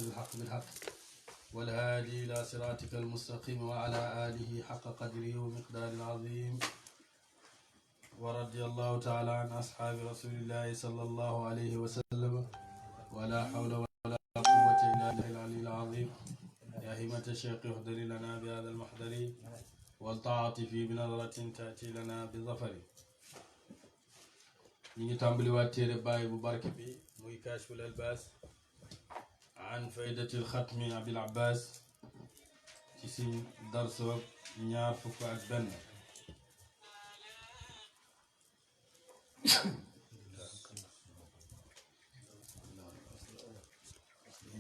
ناصر الحق بالحق والهادي إلى صراطك المستقيم وعلى آله حق قدره ومقدار العظيم. ورضي الله تعالى عن أصحاب رسول الله صلى الله عليه وسلم ولا حول ولا قوة إلا بالله العلي العظيم. يا همة الشيخ احضر لنا بهذا المحضر والتعاطف بنظرة تأتي لنا بظفر. نيجي تامبلي واتير باي ببارك بي موي كاشف الألباس عن فائدة الختم أبي العباس تسين درس ñaar fukk ak benn.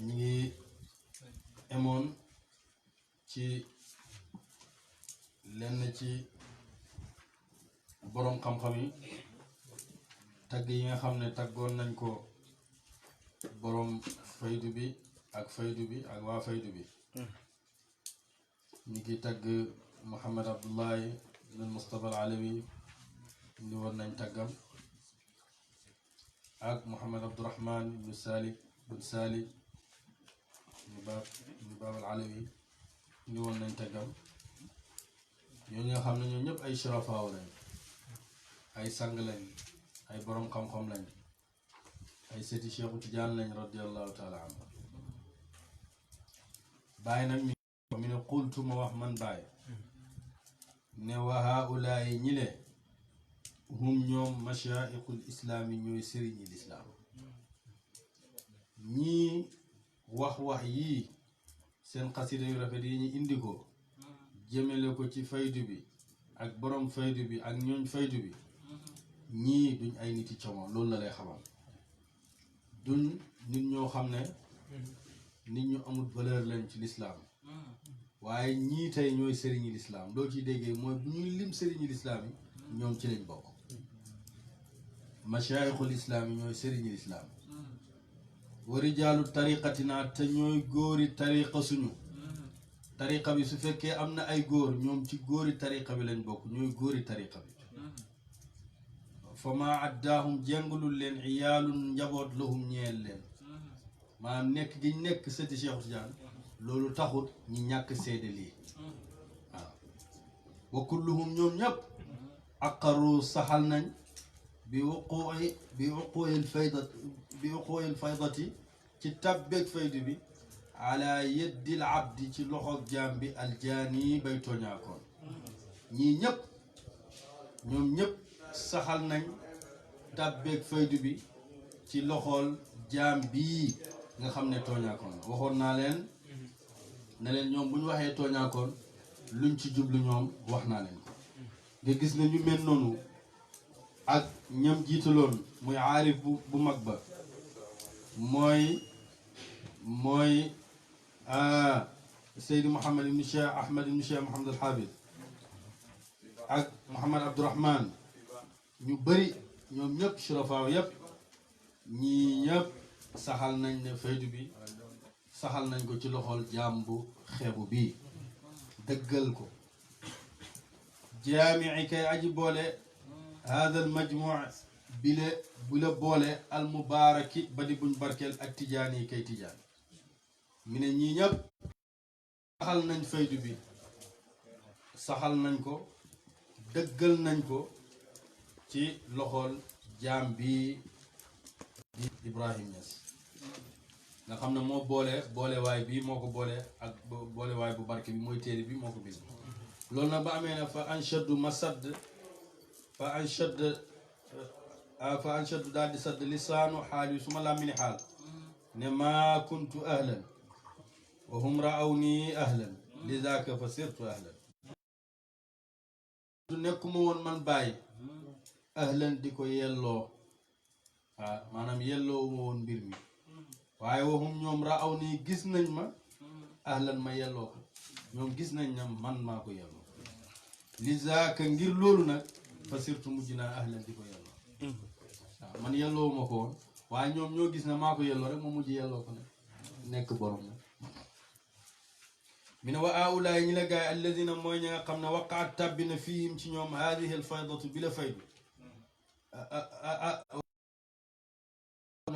ñi ngi emoon ci lenn ci boroom xam-xam yi tagg yi nga xam ne taggoon nañ ko boroom faydu bi ak waa faydu bi. ñi ngi tagg Muhammad Abdullahi ibn Mustafa al-Alawi indi woon nañ taggam ak Muhammad Abdurrahman ibn Salik ibn Bab al-Alawi indi woon nañ taggam. ñoo nga xam ne ñoo ñëpp ay shurafaaw lañ, ay sang lañ, ay boroom xam-xam lañ, ay sëti Cheikhu Tijaan lañ radiyallahu taala anhu. Baay nag mi ne qultu ma wax man Baay ne wa haulaayi ñile hum ñoom mashaayikhul islaam yi ñooy sëriñi lislaam. ñii wax yii seen xasida yu rafet yi ñu indi ko jëmele ko ci faydu bi ak borom faydu bi ak ñooñ faydu bi, ñii duñ ay niti como. loolu la lay xamal. duñ nit ñoo xam ne nit ñu amul valeur lañ ci lislaam, waaye ñii tey ñooy sëriñi lislaam. loo ciy déggee mooy bu ñuy lim sëriñi lislaam yi ñoom ci lañ bokk. mashaayixul islaam yi ñooy sëriñi lislaam. wa rijaalu tariqatina te ñooy góori tariqa suñu. tariqa bi su fekkee am na ay góor, ñoom ci góori tariqa bi lañ bokk, ñooy góori tariqa bi. fa maa addaahum jengulul leen iyaalun njaboot lahum ñeel leen. maanaam nekk gi nekk sëti Cheikhu Tijaan loolu taxut ñi ñàkk seede lii. waaw wa kulluhum ñoom ñëpp aqarru saxal nañ bi uquuil faydati ci tabbeeg faydu bi ala yeddil abdi ci loxoog jaam bi aljaani bay tooñaakoon. ñii ñëpp ñoom ñëpp saxal nañ tabbeeg faydu bi ci loxool jaam bii nga xam ne tooñaakoon la. waxoon naa leen ne leen ñoom bu ñu waxee tooñaakoon luñ ci jublu ñoom wax naa leen ko. nga gis ne ñu mel noonu ak ñam jiitaloon muy aarif bu mag ba mooy Seydi Mouhamed ibn Cheikh Ahmed ibn Cheikh Mouhamed al Habib ak Mouhamed Abdourahman, ñu bëri ñoom ñëpp surafaaw yëpp ñii ñëpp saxal nañ ne faydu bi saxal nañ ko ci loxol jaam bu xeebu bii, dëggal ko. jaamici kay aji boole hada al majmuu bu la boole al mubaaraki ba di buñ barkeel ak tijaan yi kay tijaan. mi ne ñii ñëpp saxal nañ faydu bi, saxal nañ ko, dëggal nañ ko ci loxol jaam bi di Ibrahim Niass, nga xam ne moo boolewaay bi moo ko boole ak boolewaay bu barke bi mooy téere bi moo ko bind. loolu nag ba amee ne fa anshaddu daal di sadd lisaanu xaal yi suma làmmini xaal ne maa kuntu ahlan wa hum ra'awni ahlan lizaaka fa sirtu ahlan. du nekkuma woon man bàyyi ahlan di ko yelloo, waaw maanaam yelloo uma woon mbir mi, waaye waxum ñoom ra'awni gis nañ ma ahlan ma yelloo ko. ñoom gis nañ na man maa ko yelloo, lizaaka ngir loolu nag fa sirtu mujj naa ahlan di ko yelloo. waaw man yelloo ma ko woon, waaye ñoom ñoo gis na maa ko yelloo rek ma mujj yelloo ko nag nekk borom nag. mi ne wa aulaay ñi la gaay alladina mooy ñi nga xam ne waqaat tàbbi na fiihim ci ñoom haadihi al faydatu bi la faydu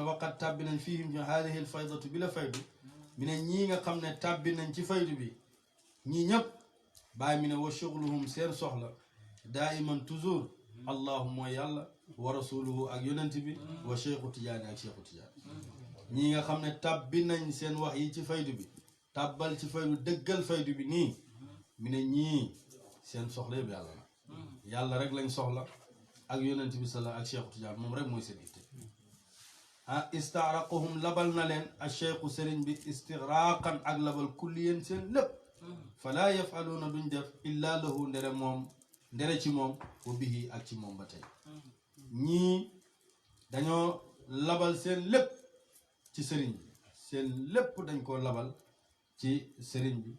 waqat tàbbi nañ fiihim ci haadihi al faydatu bi la faydu mi ne ñii nga xam ne tàbbi nañ ci faydu bi ñii ñëpp bàyyi mi ne wa shughluhum seen soxla daiman toujours allahu mooy yàlla wa rasuluhu ak yonent bi wa cheikhu tijaani ak cheikhu tijaani ñii nga xam ne tàbbi nañ seen wax yi ci faydu bi tàbbal ci faydu dëggal faydu bi nii mi ne ñii seen soxla yëpp yàlla la yàlla rek lañ soxla ak yonent bi sala ak cheikhu tijaani moom rek mooy seen itte ah istaaraqahum labal na leen ak cheikhu sëriñ bi istigraqan ak labal kulliyen seen lépp falaa yafaluuna duñ def illa lahu ndere ci moom wa bihi ak ci moom ba tey ñii dañoo labal seen lépp ci sëriñ bi seen lépp dañ koo labal ci sëriñ bi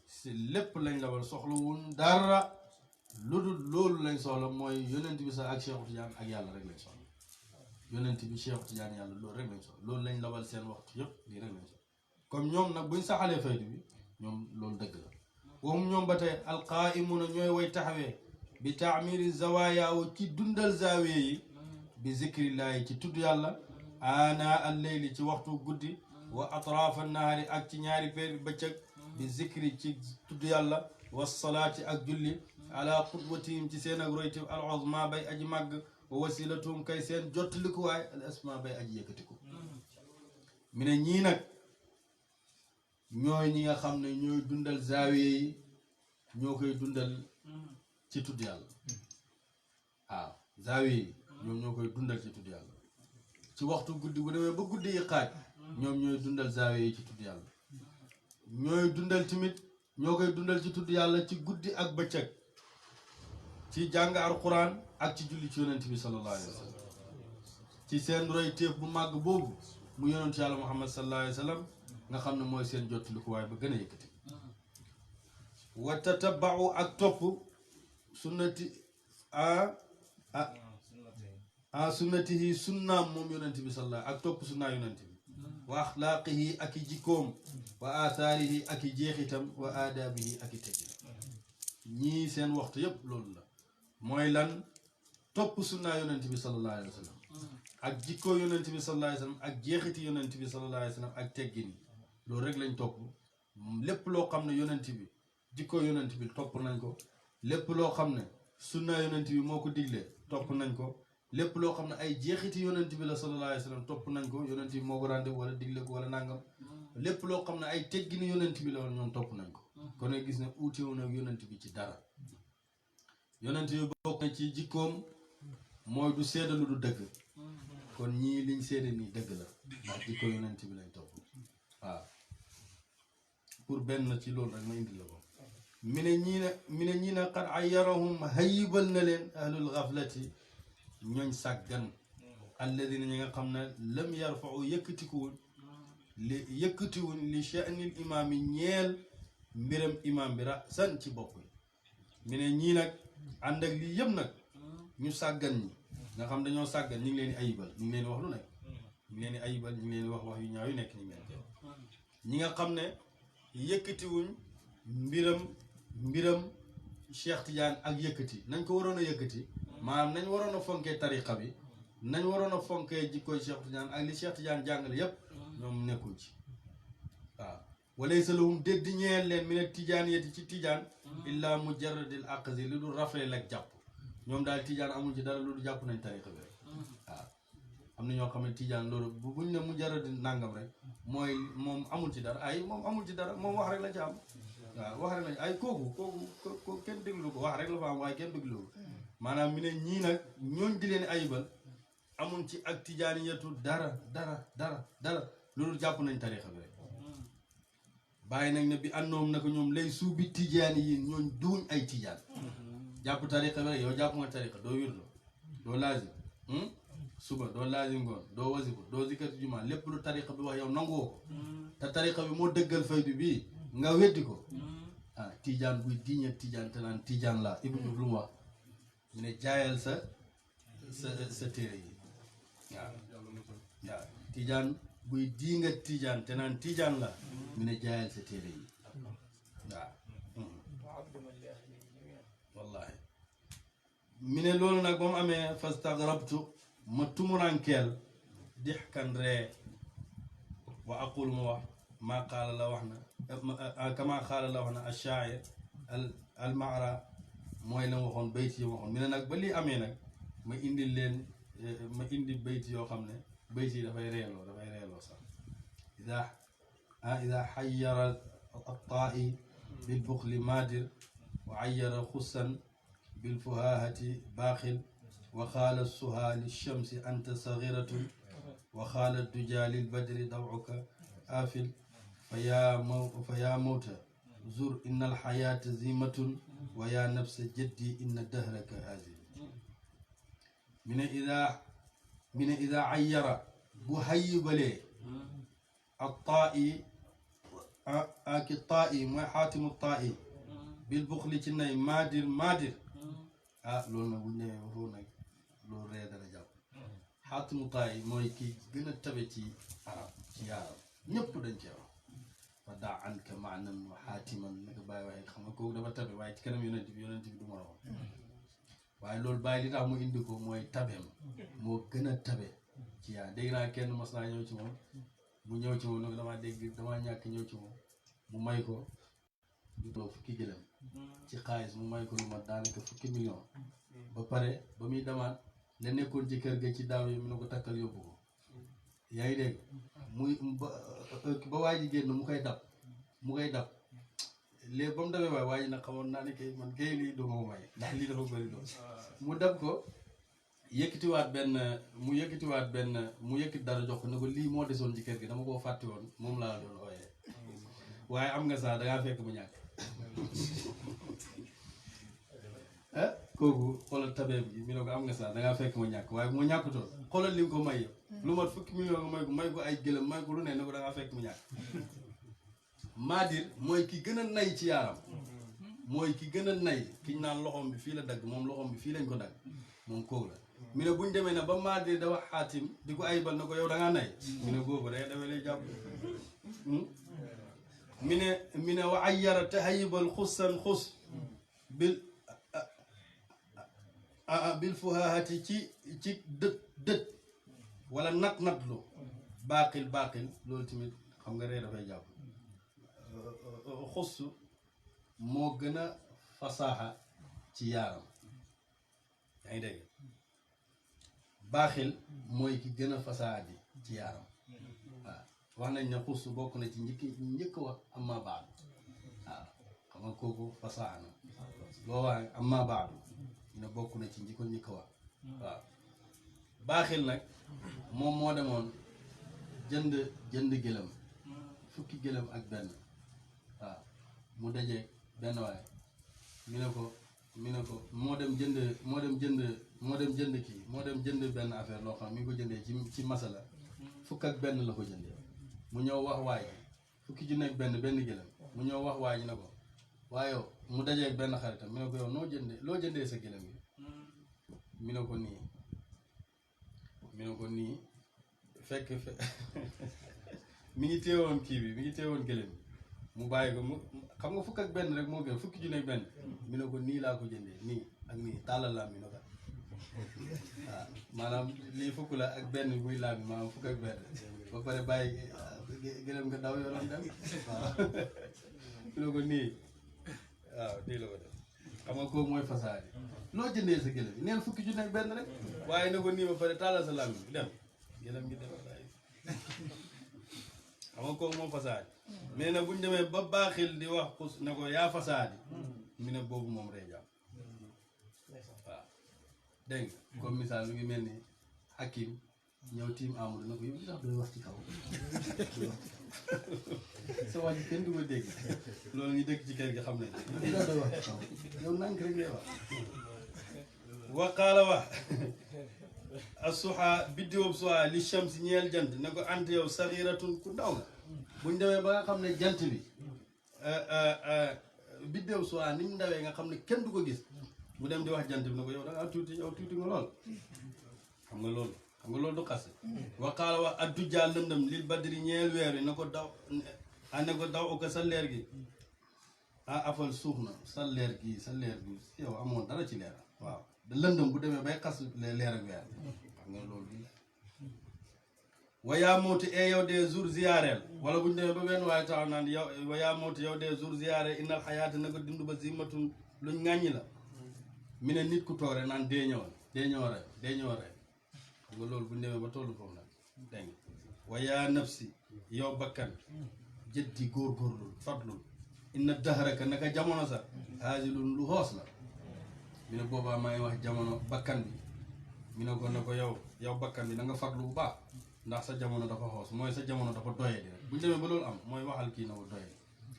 si lépp lañ labal soxlawuñ dara lu dul loolu lañ soxla mooy yonent bi sax ak Cheikh Tidiane ak yàlla rek lañ soxla yonent bi Cheikh Tidiane yàlla loolu rek lañ soxla loolu lañ labal seen waxtu yëpp lii rek lañ soxla comme ñoom nag buñ saxalee faydu bi ñoom loolu dëgg la waxum ñoom ba tey alqaa'imuna ñooy way taxawee bi taamiri zawaya ci dundal zaawiya yi bi zikrillahi ci tudd yàlla ana al-layli ci waxtu guddi wa atrafa nahaari ak ci ñaari feeri bëccëg bi zikri ci tudd yàlla wa salaati ak julli ala qudwatihim ci seen ak roytif al uzma bay aji màgg wa wasilatuhum kay seen jottalikuwaay al asma bay aji yëkkatiku mi ne ñii nag ñooy ñi nga xam ne ñooy dundal zaawiya yi ñoo koy dundal ci tudd yàlla waaw zaawiya yi ñoom ñoo koy dundal ci tudd yàlla ci waxtu guddi bu demee ba guddi yi xaaj ñoom ñooy dundal zaawiya yi ci tudd yàlla ñooy dundal tamit ñoo koy dundal ci tudd yàlla ci guddi ak bëccëg ci jàng alquran ak ci julli ci yonent bi sallallahu alayhi wa sallam ci seen roy téef bu màgg boobu mu yonent yàlla muhammad sallallahu alayhi wa sallam nga xam ne mooy seen jottaliku waaye ba gën a yëkkati wa tatabau ak topp sunnati sunnatihi sunnaam moom yonent bi sallallahu ak topp sunnaa yonent bi wa axlaaqihi ak i jikkoom wa aathaarihi ak i jeexitam wa aadaabihi ak i teggin ñii seen waxtu yépp loolu la mooy lan topp sunnaa yonent bi sallallahu alayhi wa sallam ak jikkoo yonent bi sallallahu alayhi wa sallam ak jeexiti yonent bi sallallahu alayhi wa sallam ak teggin yi loolu rek lañ topp lépp loo xam ne yonent bi jikkoo yonent bi topp nañ ko lépp loo xam ne sunnaa yonent bi moo ko diglee topp nañ ko lépp loo xam ne ay jeexiti yonent bi la sallallahu alayhi wa sallam topp nañ ko yonent bi moo ko rànde wala digle ko wala nangam lépp loo xam ne ay teggini yonent bi la woon ñoom topp nañ ko kon nga gis ne uutewu na yonent bi ci dara yonent bi bokk na ci jikkoom mooy du seede lu du dëgg kon ñii liñ seede nii dëgg la ndax jikko yonent bi lañ topp waaw pour benn ci loolu rek ma indi la ko mi ne ñii ne xat ayyarahum hayibal na leen ahlul ghaflati ñooñ sàggan alladina ñi nga xam ne lam yarfau yëkkatiwuñ li sha'nil imaam yi ñeel mbiram imaam bi rasan ci bopp yi mi ne ñii nag ànd ak lii yëpp nag ñu sàggan ñi nga xam dañoo sàggan ñu ngi leen di ayibal ñu ngi leen di wax lu nekk ñu ngi leen di ayibal ñu ngi leen di wax wax yu ñaaw yu nekk ñu ngi leen ñi nga xam ne yëkkatiwuñ mbiram Cheikh Tidiane ak yëkkati nañ ko waroon a yëkkati maanaam nañ waroon a fonkee tariqa bi nañ waroon a fonkee jikkooy Cheikh Tidiane ak li Cheikh Tidiane jàngale yépp ñoom nekkuñ ci waaw walaysa lahum dédd ñeel leen mi ne Tidiane yeti ci Tidiane illa mujarradil aqzi li dul rafle ak jàpp ñoom daal Tidiane amul ci dara loolu jàpp nañ tariqa bi rek waaw am na ñoo xam ne Tidiane loolu buñ ne mujarradil nangam rek mooy moom amul ci dara ay moom amul ci dara moom wax rek la ci am waaw wax rek lañ ay kooku kenn déglu ko wax rek la fa am waaye kenn déglu ko maanaam mi ne ñii nag ñooñ di leen ayibal amuñ ci ak tijaaniyatu dara loolu jàpp nañ tarixa bi rek bàyyi nañ ne bi àndoom na ko ñoom lay suubi tijaani yi ñooñ duuñ ay tijaan jàpp tarixa bi rek yow jàpp nga tarixa doo wirdo doo laazim suba doo laazim ngoon doo wasifa doo zikati juma lépp lu tarixa bi wax yow nanguwoo ko te tarixa bi moo dëggal faydu bi nga weddi ko ah tijaan buy diñe tijaan te naan tijaan la ibnu lu mu wax mu ne jaayal sa téere yi waaw tijaan buy diinga tijaan te naan tijaan la mu ne jaayal sa téere yi waaw wallahi mi ne loolu nag ba mu amee fastagrabtu ma tumurankeel dixkan ree wa aqul mu wax maa qaala la wax na kama qaala la wax na ash-shaa'ir al ma'ra mooy la waxoon bayt yi waxoon mi ne nag ba lii amee nag ma indi leen ma indi bayt yoo xam ne bayt yi dafay reeloo sax ida xayyara at-taa'i bil buxli maadir wa ayyara xussan bil fuhaahati baaxil wa qaala suhaa lishamsi anta sagiratun wa qaala dujaa lil badri daw'uka aafil fa yaa mawta zur inna alxayaata zimatun wa yaa nafsa jaddi inna dahraka aazil mi ne ida ayyara bu hayyibalee ak taa'i mooy xaatimu taa'i bil buxli ci nay maadir loolu nag bu ñu nee foofu nag loolu ree dana jàpp xaatimu taa'i mooy kii gën a tabe ci arab ci yaaram ñëpp dañ cee wax fa daa anka maanan wa xaatiman naka bàyyi waaye xam nga kooku dafa tabe waaye ci kanam yonent bi du ma wax waaye loolu bàyyi li tax mu indi ko mooy tabeem moo gën a tabe ci yaa dégg naa kenn mas naa ñëw ci moom mu ñëw ci moom nag damaa ñàkk ñëw ci moom mu may ko du too fukki gëlëm ci xaalis mu may ko lu mat daanaka fukki million ba pare ba muy demaat la nekkoon ci kër ga ci daaw yi mu ne ko takkal yóbbu ko yaa ngi dégg muy ba waa ji génn mu koy dab léegi ba mu dabee waay waa ji nag xamoon naa ne kay man kay lii du ma may ndax lii dafa bëri doon mu dab ko yëkkatiwaat benn mu yëkkati dara jox ko ne ko lii moo desoon ci kër gi dama koo fàtte woon moom laa doon ooyee waaye am nga sax dangaa fekk mu ñàkk kooku xoolal tabeeb bi mi ne ko am nga sax dangaa fekk mu ñàkk waaye mu ñàkkutoon xoolal li nga ko may yëpp lu mat fukki million nga may ko ay gëlëm may ko lu ne ko dangaa fekk mu ñàkk maadir mooy ki gën a nay ci yaaram mooy ki gën a nay ki ñu naan loxoom bi fii la dagg moom loxoom bi fii lañ ko dagg moom kooku la mi ne buñ demee ne ba maadir da wax xaatim di ko ayibal na ko yow dangaa nay mi ne boobu day demee lay jàpp mi ne wa ayyara tahayibal xussan xus bil fuhaahati ci dët wala natlu baaqil loolu tamit xam nga ree dafay jàpp xus moo gën a fasaaxa ci yaaram yaa ngi dégg baaxil mooy ki gën a fasaaxa ci yaaram waaw wax nañ ne xus bokk na ci njëkk wax amma baadu waaw xam nga kooku fasaaxa na boo waxee amma baadu ñu ne bokk na ci njëkk wax waaw baaxil nag moom moo demoon jënd gëlëm fukki gëlëm ak benn waaw mu dajee benn waaye mi ne ko moo dem jënd benn affaire loo xam mi ngi ko jëndee ci masala fukk ak benn la ko jëndee mu ñëw wax waay fukki ju nekk benn gëlëm mu ñëw wax waay ñu ne ko waaye yow mu dajee benn xaritam mi ne ko yow loo jëndee sa gëlëm gi mi ne ko nii fekk mi ngi teewoon gëlëm bi mu bàyyi ko xam nga fukk ak benn rek moo gën fukki junne ak benn mi ne ko nii laa ko jëndee nii ak nii tàllal laa mi ne ko waaw maanaam lii fukk la ak benn buy laa bi maanaam fukk ak benn ba pare bàyyi gëlëm nga daw yoonam dem waaw mi ne ko nii waaw nii la ko def xam nga kooku mooy fasaad yi loo jëndee sa gëlëm bi neen fukki junne ak benn rek waaye ne ko nii ba pare tàllal sa laa bi dem gëlëm gi dem xam nga kooku moom fasaadi mais nag bu ñu demee ba baaxil di wax xus ne ko yaa fasaadi mi ne boobu moom rey jàpp waaw dégg nga comme misaal mi ngi mel ni Hakim ñëw tiim Amadou na ko yow li tax doy wax ci kaw sa wax ji kenn du ko dégg loolu ñu dëkk ci kër gi xam nañ li tax doy wax ci kaw yow nank rek ngay wax waqaala wax asuha biddiwub suha li shamsi ñeel jant ne ko ant yow saxiratun ku ndaw nga buñ demee ba nga xam ne jant bi biddiwub suha ni mu ndawee nga xam ne kenn du ko gis mu dem di wax jant bi ne ko yow da ngaa tuuti nga lool xam nga loolu du xas waqaala wax addujaa lëndëm lil badri ñeel weer wi ne ko daw uko sa leer gi afal suuf na sa leer gi yow amoon dara ci leer waaw da lëndëm bu demee bay xas leer ak weer xam nga loolu wayaa mawti e yow de jour ziyaareel wala buñu demee ba benn waaye taxaw naan yow wayaa mawti yow de jour ziyaareel innal xayaata na ko dund ba zimmatun luñ ŋàññi la mi ne nit ku toog rek naan dee ñëwal dee ñëw rek dee ñëw rek xam nga loolu buñu demee ba tollu foofu nag dégg nga wayaa nafsi yow bakkan jëddi góorgóorlul fadlul inna dahraka naka jamono sax haazilun lu xoos la mi ne boobaa maa ngi wax jamono bakkan bi mi ne ko ne ko yow bakkan bi na nga fadlu bu baax ndax sa jamono dafa xoos mooy sa jamono dafa doyee di rek buñu demee ba loolu am mooy waxal kii na ko doyee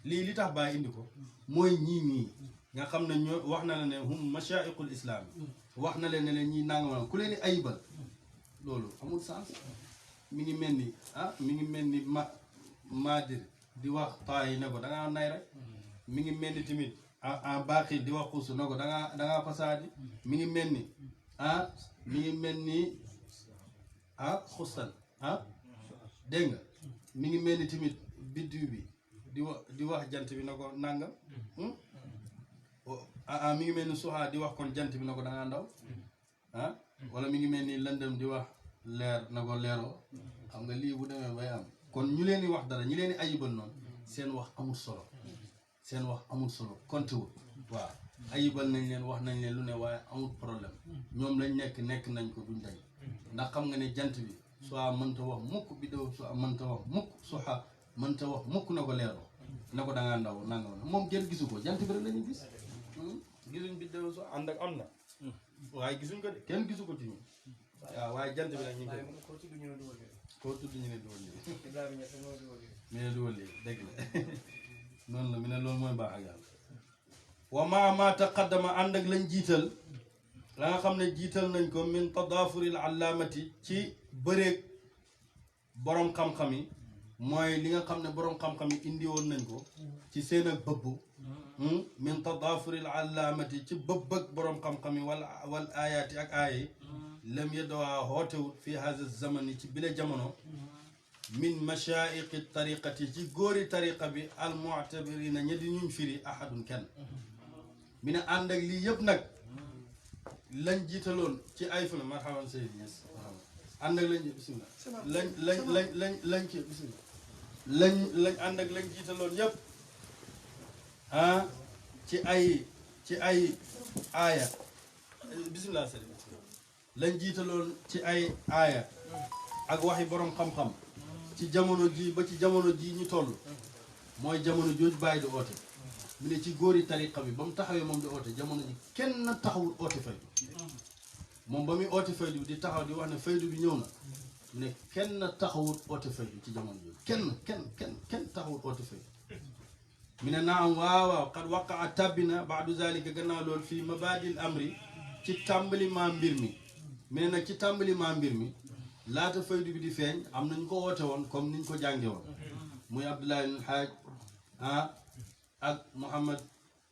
lii li tax bàyyi indi ko mooy ñii nga xam ne ñoo wax na la ne hum mashaa'iqul islam wax na leen ne leen ñii nangam ku leen di ayibal loolu amul sens mi ngi mel ni mi ngi mel ni maadir di wax paa yi ne ko da ngaa nay rek mi ngi mel ni tamit en baaxil di wax xuusu ne ko da ngaa fasaadi mi ngi mel ni mi ngi mel ni xustan dégg nga mi ngi mel ni tamit biddiw bi di wax jant bi na ko nangam mi ngi mel ni suxaa di wax kon jant bi na ko da ngaa ndaw wala mi ngi mel ni lëndëm di wax leer na ko leeroo xam nga lii bu demee bay am kon ñu leen di wax dara ñu leen di ayibal noonu seen wax amul solo seen wax amul solo kontiwul waaw ayibal nañ leen wax nañ leen lu ne waaye amul problème ñoom lañ nekk nañ ko duñ dañ ndax xam nga ne jant bi soit mënta wax mukk bidéo soit mënta wax mukk suxa mënta wax mukk na ko leeroo na ko dangaa ndaw nanga moom kenn gisu ko jant bi rek la ñu gis gisuñ bidéo so ànd ak am na waaye gisuñ ko de kenn gisu ko ci ñu waaw waaye jant bi nag ñu ngi koy koo tudd ñu ne duwal lii mi ne duwal lii dégg la noonu la mi ne loolu mooy baax ak yàlla wa ma taqaddama ànd ak lañ jiital la nga xam ne jiital nañ ko min tadaafuril allaamati ci bëreeg borom xam-xam yi mooy li nga xam ne borom xam-xam yi indi woon nañ ko ci seen ak bëbb min tadaafuril allaamati ci bëbb ak borom xam-xam yi wal aayaati ak aaya yi lam yadowaa hootewut fi haza zamani ci bile jamono min mashaa'iqi tariqati ci góori tariqa bi al mu'tabirina ña di ñuñ firi ahadun kenn mi ne ànd ak lii yëpp nag lañ jiitaloon ci ay funa marhaban Seydi Niass ànd ak lañ bismillah lañ ci bismillah lañ ànd ak lañ jiitaloon yëpp ci ay aaya bismillah Seydi lañ jiitaloon ci ay aaya ak waxi borom xam-xam ci jamono ji ba ci jamono ji ñu toll mooy jamono jooju bàyyi di oote mu ne ci góori tariqa bi ba mu taxawee moom di oote jamono ji kenn taxawul oote faydu moom ba muy oote faydu bi di taxaw di wax ne faydu bi ñëw na mu ne kenn taxawul oote faydu ci jamono jooju kenn taxawul oote faydu mu ne naam waaw qad waqaa tabbina baadu zalika gannaaw loolu fii mabadil amri ci tàmbali maa mbir mi mu ne nag ci tàmbali maa mbir mi laata faydu bi di feeñ am nañ ko woote woon comme niñ ko jànge woon muy Abdullah ibn Haaj ak Mouhamad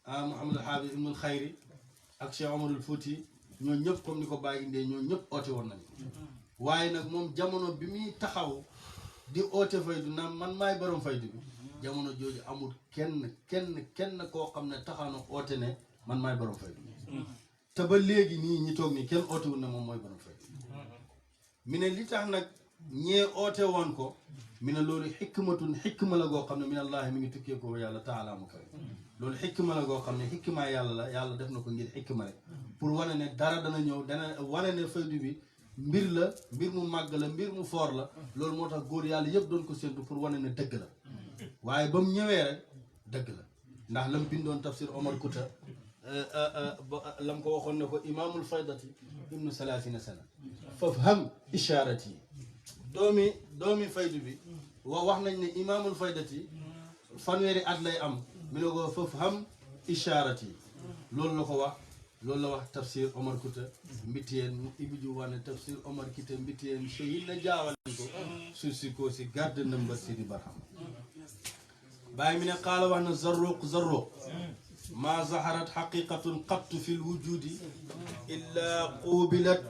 Hafiz ibnul Xayri ak Cheikh Omarul Fouti ñoo ñëpp comme ni ko bàyyi indee ñoo ñëpp oote woon nañ waaye nag moom jamono bi muy taxaw di oote faydu na man maay borom faydu bi jamono jooju amul kenn koo xam ne taxaw na oote ne man maay borom faydu te ba léegi nii ñi toog nii kenn ootewul ne moom mooy borom faydu mi ne li tax nag ñee oote woon ko mi ne loolu xikma la goo xam ne min allahi mi ngi tukkee ko yàlla taala mu kawe loolu xikma la goo xam ne xikmaa yàlla la yàlla def na ko ngir xikma rek pour wane ne dara dana ñëw dana wane ne faydu bi mbir mu màgg la mbir mu foor la loolu moo tax góor yàlla yëpp doon ko séntu pour wane ne dëgg la waaye ba mu ñëwee rek dëgg la ndax lam bindoon tafsir Omar Kuta lam ko waxoon ne ko imaamul faydati ibnu salaasina sana fafham ishaarati doomi faydu bi wax nañ ne imaamul faydati fanweeri at lay am mi ne ko fafham ishaarati loolu la wax tafsir Omar Kuta mbitiyeen mu ibiju wane tafsir Omar Kuta mbitiyeen so yilla jaawal ko suusi ko si garde number Sidi Barham bàyyi mi ne qaala wax na zarruq ما ظهرت حقيقة قط في الوجود إلا قوبلت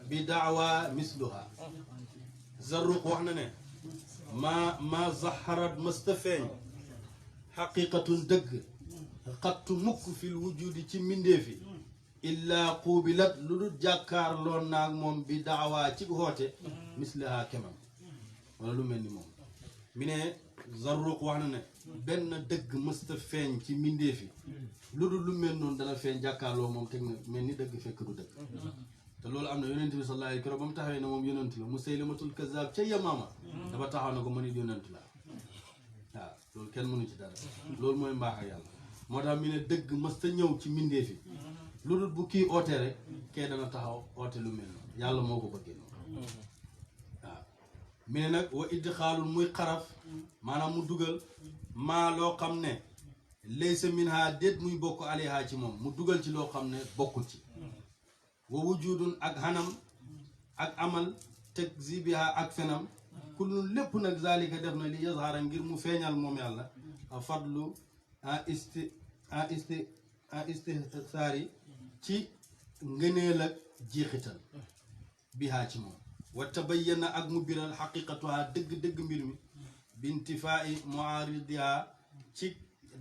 بدعوى مثلها زروق وحنا ما ظهرت مستفين حقيقة دق قط مك في الوجود من ديفي إلا قوبلت لدو جاكار لون ناغ موم بدعوى تيك هوتي مثلها كمان wala lu mel ni moom mi ne Zarruq wax na ne benn dëgg mësta feeñ ci mbindeef yi lu dul lu mel noonu dana feeñ jàkkaarloo moom teg na mel ni dëgg fekk du dëgg te loolu am na yonent bi sallallahu alayhi wa sallam ba mu taxawee ne moom yonent la Musaylimatul Kazzab ca Yamaama dafa taxaw na ko man it yonent la waaw loolu kenn mënu ci dara loolu mooy mbaax ak yàlla moo tax mi ne dëgg mësta ñëw ci mbindeef yi lu dul bu kii oote rek kee dana taxaw oote lu mel noonu yàlla moo ko bëggee noonu waaw mi ne nag wa idxaalul muy xaraf maanaam mu dugal maa loo xam ne laysa minha déet muy bokk alayha ci moom mu dugal ci loo xam ne bokkul ci wa wujudun ak xanam ak amal takzibiha ak fenam kullu lépp nag zalika def na li yazhara ngir mu feeñal moom yàlla fadlu istihsaari ci ngëneel ak jeexital bihaa ci moom wa tabayyana ak mu biral xaqiqatuha dëgg-dëgg mbir mi bintifaa'i muaridiha ci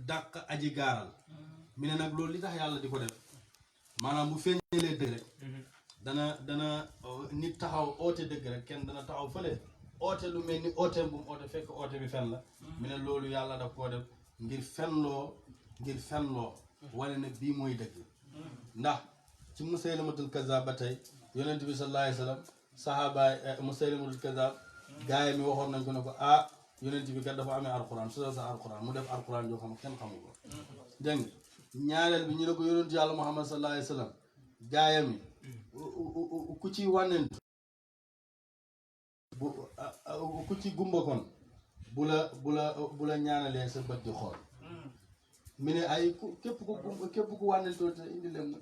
dàq aji gaaral mi ne nag loolu li tax yàlla di ko def maanaam bu feeñalee dëgg rek dana nit taxaw oote dëgg rek kenn dana taxaw fële oote lu mel ni ooteem bu mu oote fekk oote bi fen la mi ne loolu yàlla daf koo def ngir fenloo wane ne bii mooy dëgg ndax ci Musaylamatul Kazzab ba tey yonent bi sallallahu alayhi wa sallam sahabaay Musaylamatul Kazzab gaay mi waxoon nañ ko ne ko yonent bi kat dafa amee alquran su sa alquran mu def alquran yoo xam kenn xamul ko dégg nga ñaareel bi ñu ne ko yonent yàlla Muhammad sallallahu alayhi wa sallam gaayam yi ku ci wànnentu ku ci gumba kon bu la ñaanalee sa bët di xool mi ne ay képp ku wànnentoo te indi leen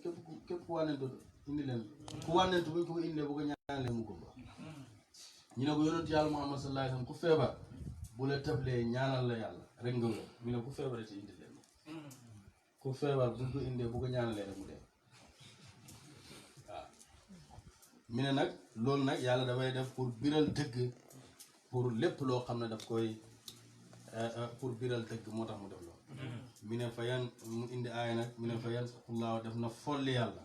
képp ku wànnentoo indi leen ku wànnentu buñ ko indee bu ko ñaanalee mu gumba ñu ne ko yonent yàlla Muhammad sallallahu alayhi wa sallam ku feebar bu la tëblee ñaanal la yàlla rek nga wér mi ne ku feebaree te indi leen ku feebar buñ ko indee bu ko ñaanalee rek mu dee waaw mi ne nag loolu nag yàlla dafay def pour biral dëgg pour lépp loo xam ne daf koy pour biral dëgg moo tax mu def loolu mi ne fa yan mu indi aaya nag mi ne fa yan saqullaahu def na folli yàlla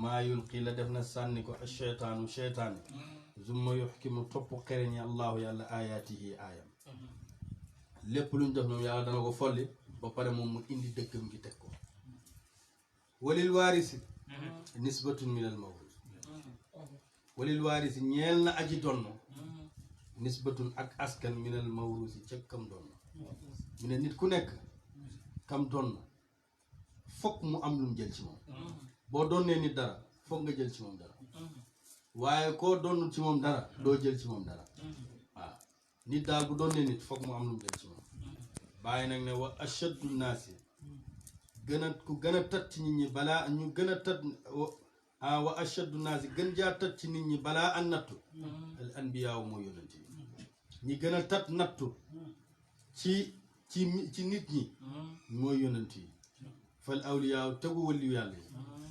maa yulqi la def na sànni ko cheytaanu cheytaani zumma yuxkimu topp xereñi allahu yàlla ayaatihi aayam lépp luñ def noonu yàlla dana ko folli ba pare moom mu indi dëggam gi teg ko walil waarisi nisbatun minal mawruus walil waarisi ñeel na aji donn nisbatun ak askan minal mawruusi ca kam donn mu ne nit ku nekk kam donn fokk mu am lu mu jël ci moom boo donnee nit dara fokk nga jël ci moom dara waaye koo doonul ci moom dara doo jël ci moom dara waaw nit daal bu doonee nit foog mu am lu mu jël ci moom bàyyi nag ne wa ashaddu naasi ku gën a tat ci nit ñi balaa ñu gën a tat wa ashaddu naasi gën jaa tat ci nit ñi balaa an nattu al anbiyaaw mooy yonent yi ñi gën a tat nattu ci nit ñi mooy yonent yi fal awliyaaw tegu waliyu yàlla yi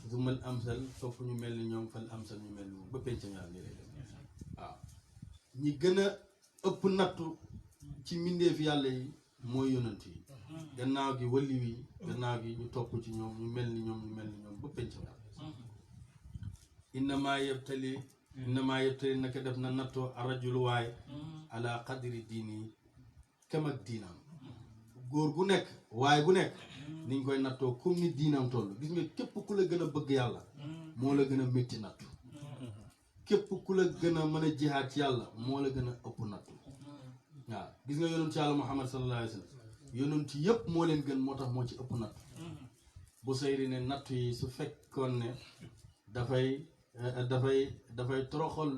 zumal amsal topp ñu mel ni ñoom fal amsal ñu mel ni moom ba pencam yàlla ni lay dem waaw ñi gën a ëpp nattu ci mbindeef yàlla yi mooy yonent yi gannaaw gi waliyu yi gannaaw gi ñu topp ci ñoom ñu mel ni ñoom ba pencam yàlla innamaa yebtali naka def na nattoo arrajulu waay ala qadri diini kem ak diinam góor gu nekk waaye bu nekk niñ koy nattoo comme ni diinam toll gis nga képp ku la gën a bëgg yàlla moo la gën a métti nattu képp ku la gën a mën a jihaad ci yàlla moo la gën a ëpp nattu waaw gis nga yonent ci yàlla Muhammad sallallahu alayhi wa sallam yonent yëpp moo leen gën moo tax moo ci ëpp nattu bu sayri ne nattu yi su fekkoon ne dafay toroxal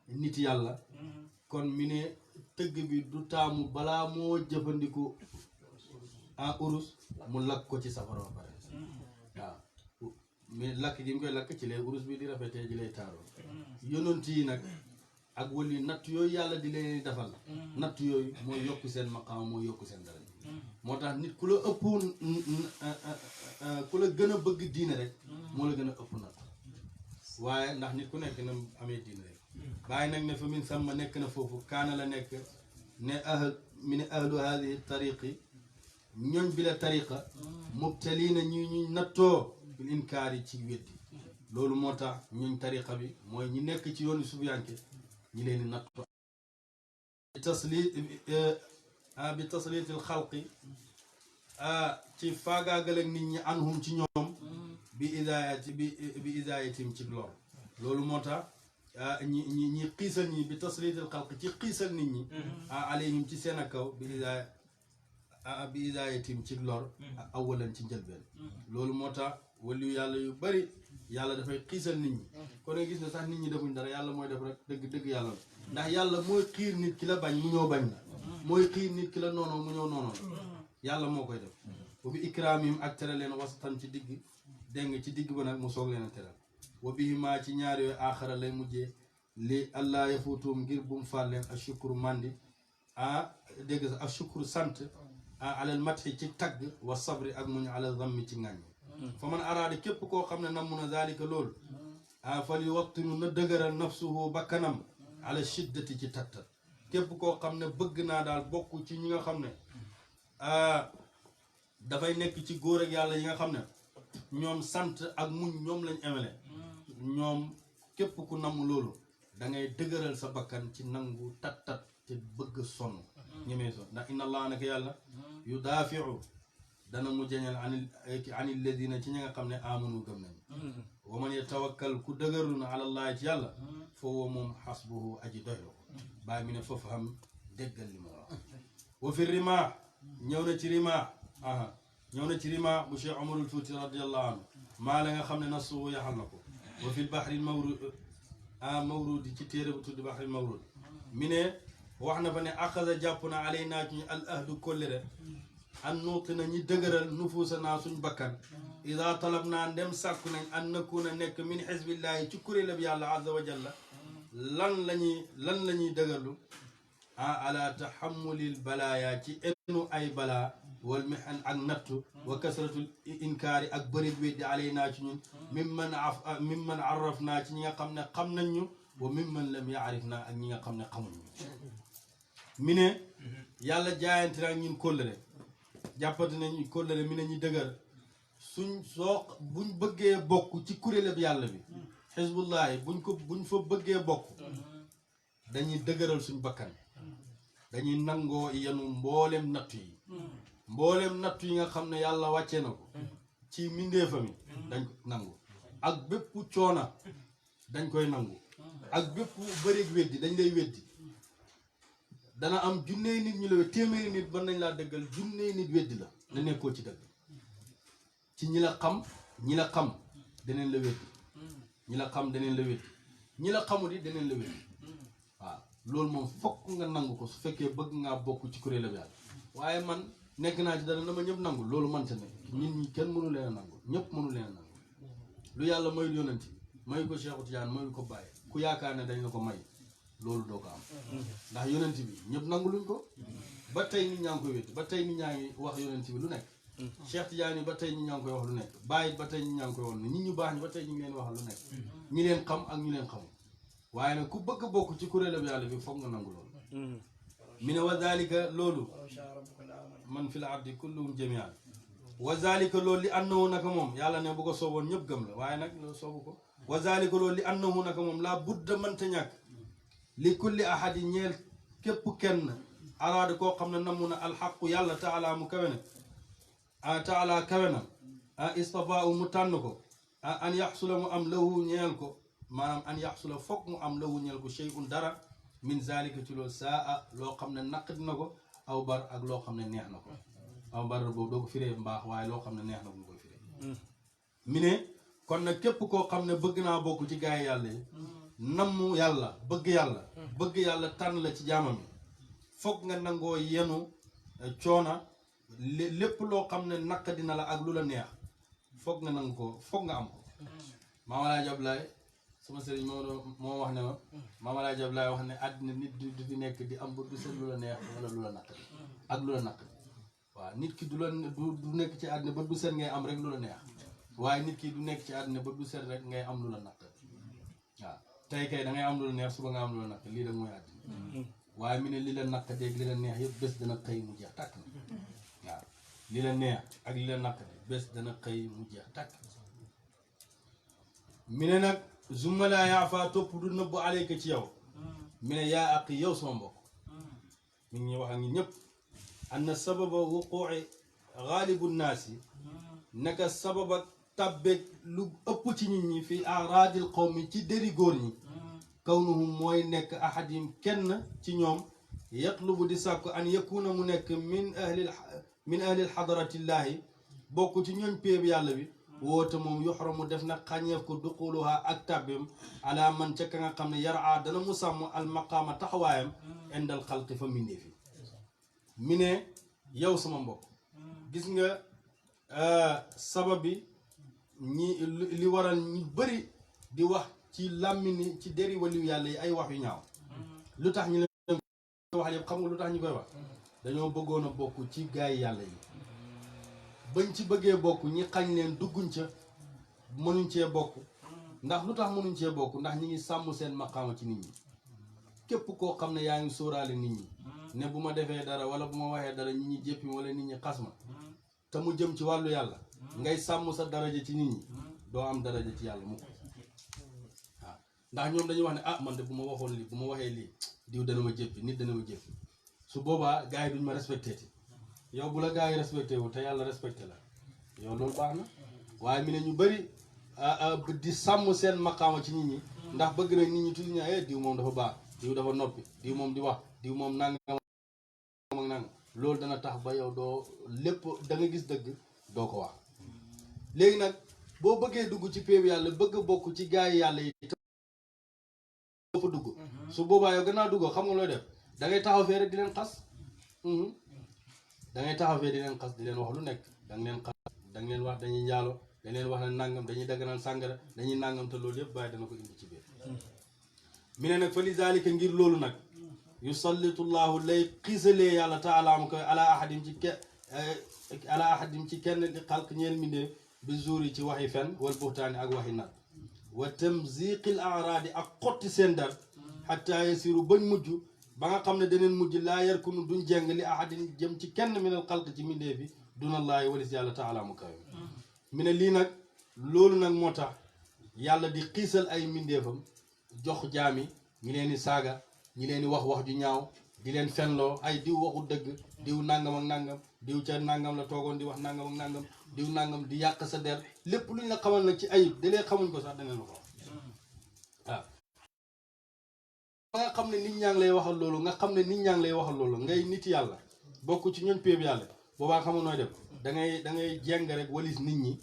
nit yàlla kon mi ne tëgg bi du taamu balaa moo jëfandiku en urus mu lakk ko ci safara ba pare waaw mais lakk gi mu koy lakk ci lay urus bi di rafetee ji lay taaroo yonent yi nag ak wali natt yooyu yàlla di leen defal natt yooyu mooy yokk seen maqaam mooy yokk seen dara moo tax nit ku la ëpp ku la gën a bëgg diine rek moo la gën a ëpp natt waaye ndax nit ku nekk na amee diine rek bàyyi nag ne fa min sàmma nekk na foofu kaana la nekk ne mi ne ahlu hadihi tariqi ñooñ bi la tariqa mubtaliina ñu nattoo bil inkaar yi ci weddi loolu moo tax ñooñ tariqa bi mooy ñi nekk ci yoonu sufiyanke ñi leen di nattoo bi taslitil xalqi ci faagaagal ak nit ñi anhum ci ñoom bi idaayatim ci lor loolu moo tax ñi xiisal ñi bi taslitil xalqi ci xiisal nit ñi alayhim ci seen a kaw bi idaayatim ci lor awalan ci njëlbeen loolu moo tax waliyu yàlla yu bari yàlla dafay xiisal nit ñi kon nga gis ne sax nit ñi defuñ dara yàlla mooy def rek dëgg yàlla la ndax yàlla mooy xiir nit ki la bañ mu ñëw bañ la mooy xiir nit ki la noonoo mu ñëw noonoo yàlla moo koy def wa bi ikraamihim ak tere leen wasatan ci digg dégg nga ci digg ba nag mu soog leen a teral wa bihima ci ñaar yooyu aaxara lay mujjee li allah yafuutum ngir bu mu fàl leen ashukru mandi dégg sa ashukru sant alal matxi ci tagg wa sabri ak muñ ala zammi ci ŋàññ fa man araada képp koo xam ne namm na zalika loolu fal yuwattinu na dëgëral nafsuhu bakkanam ala shiddati ci tattat képp koo xam ne bëgg naa daal bokk ci ñi nga xam ne dafay nekk ci góor ak yàlla yi nga xam ne ñoom sant ak muñ ñoom lañ emele ñoom képp ku namm loolu da ngay dëgëral sa bakkan ci nangu tattat te bëgg sonn ñemee sonn ndax inna allah naka yàlla yu daafiu dana mu jañal anil ladina ci ñi nga xam ne amanu gëm nañ wa man yatawakkal ku dëgërlu na alallahi ci yàlla foofu moom xasbuhu aji doylo ko bàyyi mi ne foofu xam déggal li ma wax wa fi rima ñëw na ci rima ñëw na ci rima bu Cheikh Omarul Fuuti radiallahu anhu maa la nga xam ne nasuhu yaxal na ko wa fi bahril mawrudi ci téere bu tudd bahril mawrud mi ne wax na fa ne axasa jàpp na alay naa ci ñu al ahdu kollére an nuuti na ñi dëgëral nufuusa naa suñ bakkan ida talab naa ndem sàkku nañ an nakuna nekk min xisbillahi ci kuréelab yàlla azza wa jalla lan la ñuy dëgërlu ala taxamulil balaaya ci enu ay balaa wal mihan ak nattu wa kasratul inkaari ak bërig weddi alay naa ci ñun mimman arraf naa ci ñi nga xam ne xam nañ ñu wa mimman lam yaarif naa ak ñi nga xam ne xamuñ ñu mi ne yàlla jaayante ak ñun kóllëre jàppante nañu kóllëre mi ne ñu dëgër buñ bëggee bokk ci kuréelab yàlla bi xisbullahi buñ fa bëggee bokk dañuy dëgëral suñ bakkan dañuy nangoo yenu mboolem nattu yi nga xam ne yàlla wàccee na ko ci mindeefa mi dañ ko nangu ak bépp coona dañ koy nangu ak bépp bëreeg weddi dañ lay weddi dana am junney nit ñu la téeméeri nit ban nañ laa dëggal junney nit weddi la la nekkoo ci dëgg ci ñi la xam daneen la weddi ñi la xam daneen la weddi ñi la xamul yi daneen la weddi waaw loolu moom fokk nga nangu ko su fekkee bëgg ngaa bokk ci kuréel la yàlla waaye man nekk naa ci dara dama ñëpp nangu loolu man ta ne nit ñi kenn mënu leen a nangu ñëpp mënu leen a nangu lu yàlla mayul yonent mayu ko Cheikh Tidiane mayu ko Baye ku yaakaar ne dañ la ko may loolu doo ko am ndax yonent bi ñëpp nangu luñ ko ba tey nit ñaa ngi koy wétti ba tey nit ñaa ngi wax yonent bi lu nekk Cheikh Tidiane yi ba tey nit ñaa ngi koy wax lu nekk Baye ba tey nit ñaa ngi koy wax lu nekk nit ñu baax ñi ba tey ñu ngi leen wax lu nekk ñi leen xam ak ñu leen xamul waaye nag ku bëgg bokk ci kuréelab yàlla bi foog nga nangu loolu mi ne wa zalika loolu man fi la ardi kulluhum jamian wa zalika loolu li annahu naka moom yàlla ne bu ko sooboon ñëpp gëm la waaye nag loolu soobu ko wa zalika loolu li annahu naka moom laa budda mënta ñàkk li kulli ahadi ñeel képp kenn araada koo xam ne namu na alxaqu yàlla taala mu kawe na taala kawe na istafaa mu tànn ko an yaxsula mu am lahu ñeel ko maanaam an yaxsula foog mu am lahu ñeel ko shay'un dara min zalika ci loolu saa loo xam ne naq dina ko aw bar ak loo xam ne neex na ko aw bar boobu doo ko firee mbaax waaye loo xam ne neex na ko nga koy firee mi ne kon nag képp koo xam ne bëgg naa bokk ci gaay yàlla yi namm yàlla bëgg yàlla tànn la ci jaamam yi foog nga nangoo yenu coona lépp loo xam ne naq dina la ak lu la neex foog nga nangu ko foog nga am ko Maam Alaaji Ablaay sama sëriñ moo wax ne ma Maam Alaaji Ablaay wax ne àddina nit du fi nekk di am ba du set lu la neex wala lu la naq ak lu la naq waaw nit ki du nekk ci àddina ba du set ngay am rek lu la neex waaye nit ki du nekk ci àddina ba du set rek ngay am lu la naq waaw tey kay da ngay am lu la neex suba nga am lu la naq lii rek mooy àddina waaye mi ne li la naq dégg li la neex yëpp bés dana xëy mu jeex tàkk na waaw li la neex ak li la naq bés dana xëy mu jeex tàkk mi ne nag zumala yaa faa topp du nëbbu aleyka ci yow mi ne yaa ak yow sama mbokk mi ngi wax ak ñi ñëpp anna sababa wuquuci gaalibu naasi naka sababa tabbeeg lu ëpp ci nit ñi fi araadil qawmi ci dëri góor ñi kawnuhum mooy nekk ahadim kenn ci ñoom yatlubu di sàkku an yakuna mu nekk min ahli xadaratillahi bokk ci ñooñ péeb yàlla bi woote moom yuxramu def na xàññeef ko duxuluha ak tàbbim ala man ca ka nga xam ne yaraa dana mu sàmm almaqaama taxawaayam indal xalqi fa mindeefi mi ne yow sama mbokk gis nga sabab bi ñi li waral ñi bëri di wax ci làmmini ci deri waliyu yàlla yi ay wax yu ñaaw lu tax ñu leen wax yëpp xam nga lu tax ñu koy wax dañoo bëggoon a bokk ci gaay yàlla yi bañ ci bëggee bokk ñi xañ leen dugguñ ca mënuñ cee bokk ndax lu tax mënuñ cee bokk ndax ñi ngi sàmm seen maqaama ci nit ñi képp koo xam ne yaa ngi sóoraale nit ñi ne bu ma defee dara wala bu ma waxee dara nit ñi jéppi wala nit ñi xas ma te mu jëm ci wàllu yàlla ngay sàmm sa daraja ci nit ñi doo am daraja ci yàlla mukk waaw ndax ñoom dañuy wax ne ah man de bu ma waxoon lii bu ma waxee lii diw dana ma jéppi nit dana ma jéppi su boobaa gars yi duñ ma respecté ti yow bu la gars yi respecté wu te yàlla respecté la yow loolu baax na waaye mi ne ñu bëri di sàmm seen maqaama ci nit ñi ndax bëgg na nit ñi tuuti ñaa diw moom dafa baax diw dafa noppi diw moom di wax diw moom nangam ak nangam loolu dana tax ba yow doo lépp da nga gis dëgg doo ko wax léegi nag boo bëggee dugg ci péeb yàlla bëgg bokk ci gaay yi yàlla yi doo fa dugg su boobaa yow gannaaw dugg xam nga looy def da ngay taxaw fee rek di leen xas da ngay taxaw fee di leen xas di leen wax lu nekk da nga leen xas da nga leen wax dañuy njaalo dañ leen wax ne nangam dañuy daganal sàngara dañuy nangam te loolu yëpp bàyyi dana ko indi ci biir mi ne nag fa li zalika ngir loolu nag yusallitullahu lay xiisalee yàlla taala mu koy ala ahadim ci kenn di xalq ñeel mindee bi zuuri ci waxi fen wal buxtaani ak waxi nar wa tamziqil araadi ak xotti seen dar xatta yasiru bañ mujj ba nga xam ne daneen mujj laa yarkunu duñ jeng li ahadin jëm ci kenn minal xalq ci mindee bi dunallaahi walis yàlla taala mu koy mi ne lii nag loolu nag moo tax yàlla di xiisal ay mindeefam jox jaami ñi leen di saaga ñi leen di wax ju ñaaw di leen fenloo ay diw waxu dëgg diw nangam ak nangam diw ca nangam la toogoon di wax nangam ak nangam diw nangam di yàq sa der lépp luñ la xamal nag ci ayib dalee xamuñ ko sax daneen la ko wax waaw ba nga xam ne nit ñaa ngi lay waxal loolu nga xam ne nit ñaa ngi lay waxal loolu ngay nit yàlla bokk ci ñooñ péeb yàlla boobaa xamul nooy def da ngay jeng rek walis nit ñi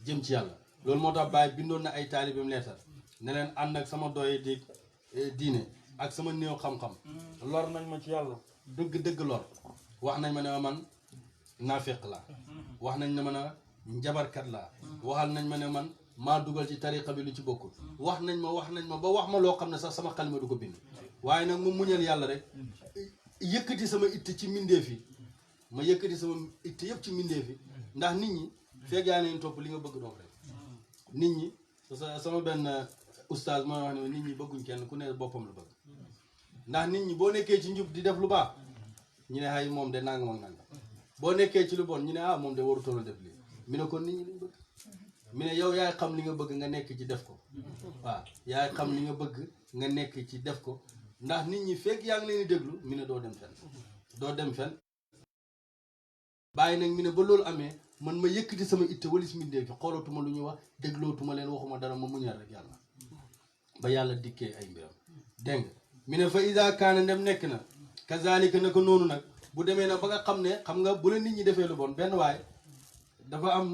jëm ci yàlla loolu moo tax Baay bindoon na ay taalibeem leetar ne leen ànd ak sama doye di diine ak sama néew xam-xam lor nañ ma ci yàlla dëgg lor wax nañ ma ne man naafeq laa wax nañ ne ma ne njabarkat laa waxal nañ ma ne man maa dugal ci tariqa bi lu ci bokkul wax nañ ma ba wax ma loo xam ne sax sama xalima du ko bind waaye nag mu muñal yàlla rek yëkkati sama itte ci mbindeef yi ma yëkkati sama itte yëpp ci mbindeef yi ndax nit ñi feeg yaa neen topp li nga bëgg doon rek nit ñi sama benn oustaz mooy wax ne nit ñi bëgguñ kenn ku ne boppam la bëgg ndax nit ñi boo nekkee ci njub di def lu baax ñu ne ay moom de nangam ak nangam boo nekkee ci lu bon ñu ne ah moom de warutoon a def lii mi ne kon nit ñi liñ bëgg mi ne yow yaay xam li nga bëgg nga nekk ci def ko waaw yaay xam li nga bëgg nga nekk ci def ko ndax nit ñi fekk yaa ngi leen di déglu mi ne doo dem fenn bàyyi nag mi ne ba loolu amee man ma yëkkati sama itte walis mindee fi xoolatuma lu ñuy wax déglootuma leen waxuma dara ma muñal rek yàlla ba yàlla dikkee ay mbiram dégg nga mi ne fa ida kaana ndem nekk na kazalika na ko noonu nag bu demee nag ba nga xam ne xam nga bu la nit ñi defee lu bon benn waaye dafa am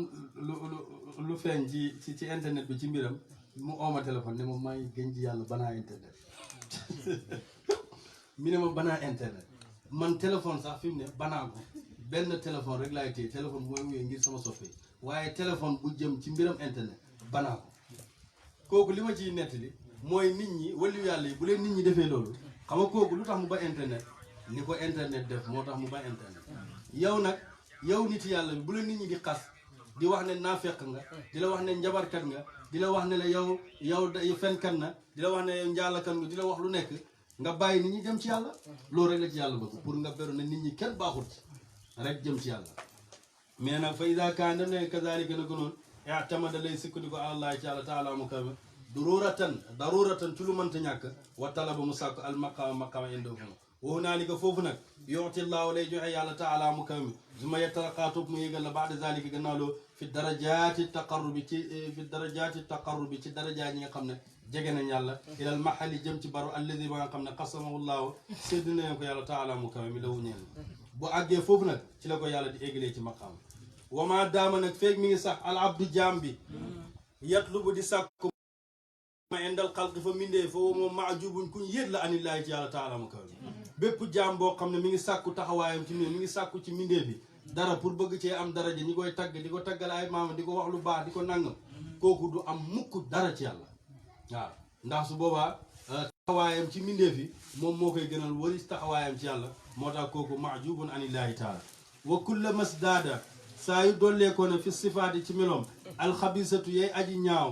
lu feeñ ci internet bi ci mbiram mu ooma téléphone ne ma may gën ji yàlla banaa internet mi ne ma banaa internet man téléphone sax fi mu ne banaa ko benn téléphone rek laay téye téléphone bu may wuyee ngir sama soppe waaye téléphone bu jëm ci mbiram internet banaa ko kooku li ma ciy nettali mooy nit ñi waliyu yàlla yi bu leen nit ñi defee loolu xam nga kooku lu tax mu ba internet ni ko internet def moo tax mu ba internet yow nag yow nit yàlla bi bu la nit ñi di xas di wax ne naafeq nga di la wax ne njabarkat nga di la wax ne la yow fenkat na di la wax ne yow njaalakat nga di la wax lu nekk nga bàyyi nit ñi dem ci yàlla loolu rek la ci yàlla bëgg pour nga beru ne nit ñi kenn baaxul ci rek jëm ci yàlla mais nag fa ida kaan dam ne kazalika na gënoon tamada lay sukkandiku àlallaahi ci yàlla taala mu kawe daruratan ci lu mënta ñàkk wa talaba mu sàkku al maqama indahu woo naa li ko foofu nag yu'ti llaahu lay joxe yàlla taala mu kaw mi suma yettarakaa topp mu yégal la baada zalika gannaaw loo fi darajaati taqarrubi ci darajaat ñi nga xam ne jege nañ yàlla ilal mahali jëm ci baru alladi ba nga xam ne qasamahu llaahu sédd na ko yàlla taala mu kaw mi lawu ñeel bu àggee foofu nag ci la ko yàlla di éggalee ci maqaam wama daama nag feeg mi ngi sax al abdu jaam bi yatlubu di sàkku ma indal xalqi fa mindee fa moom maajubuñ kuñ yéet la anillaahi ci yàlla taala mu kaw bépp jaam boo xam ne mi ngi sàkku taxawaayam ci mi ngi sàkku ci mindee bi dara pour bëgg cee am daraja ñi koy tagg di ko taggal ay maama di ko wax lu baax di ko nangam kooku du am mukk dara ci yàlla waaw ndax su boobaa taxawaayam ci mindeef yi moom moo koy gënal waris taxawaayam ci yàlla moo tax kooku maajubun anillaahi taala wa kulla masdaada saa yu dolleekoo ne fi sifaati ci meloom alxabisatu yay aji ñaaw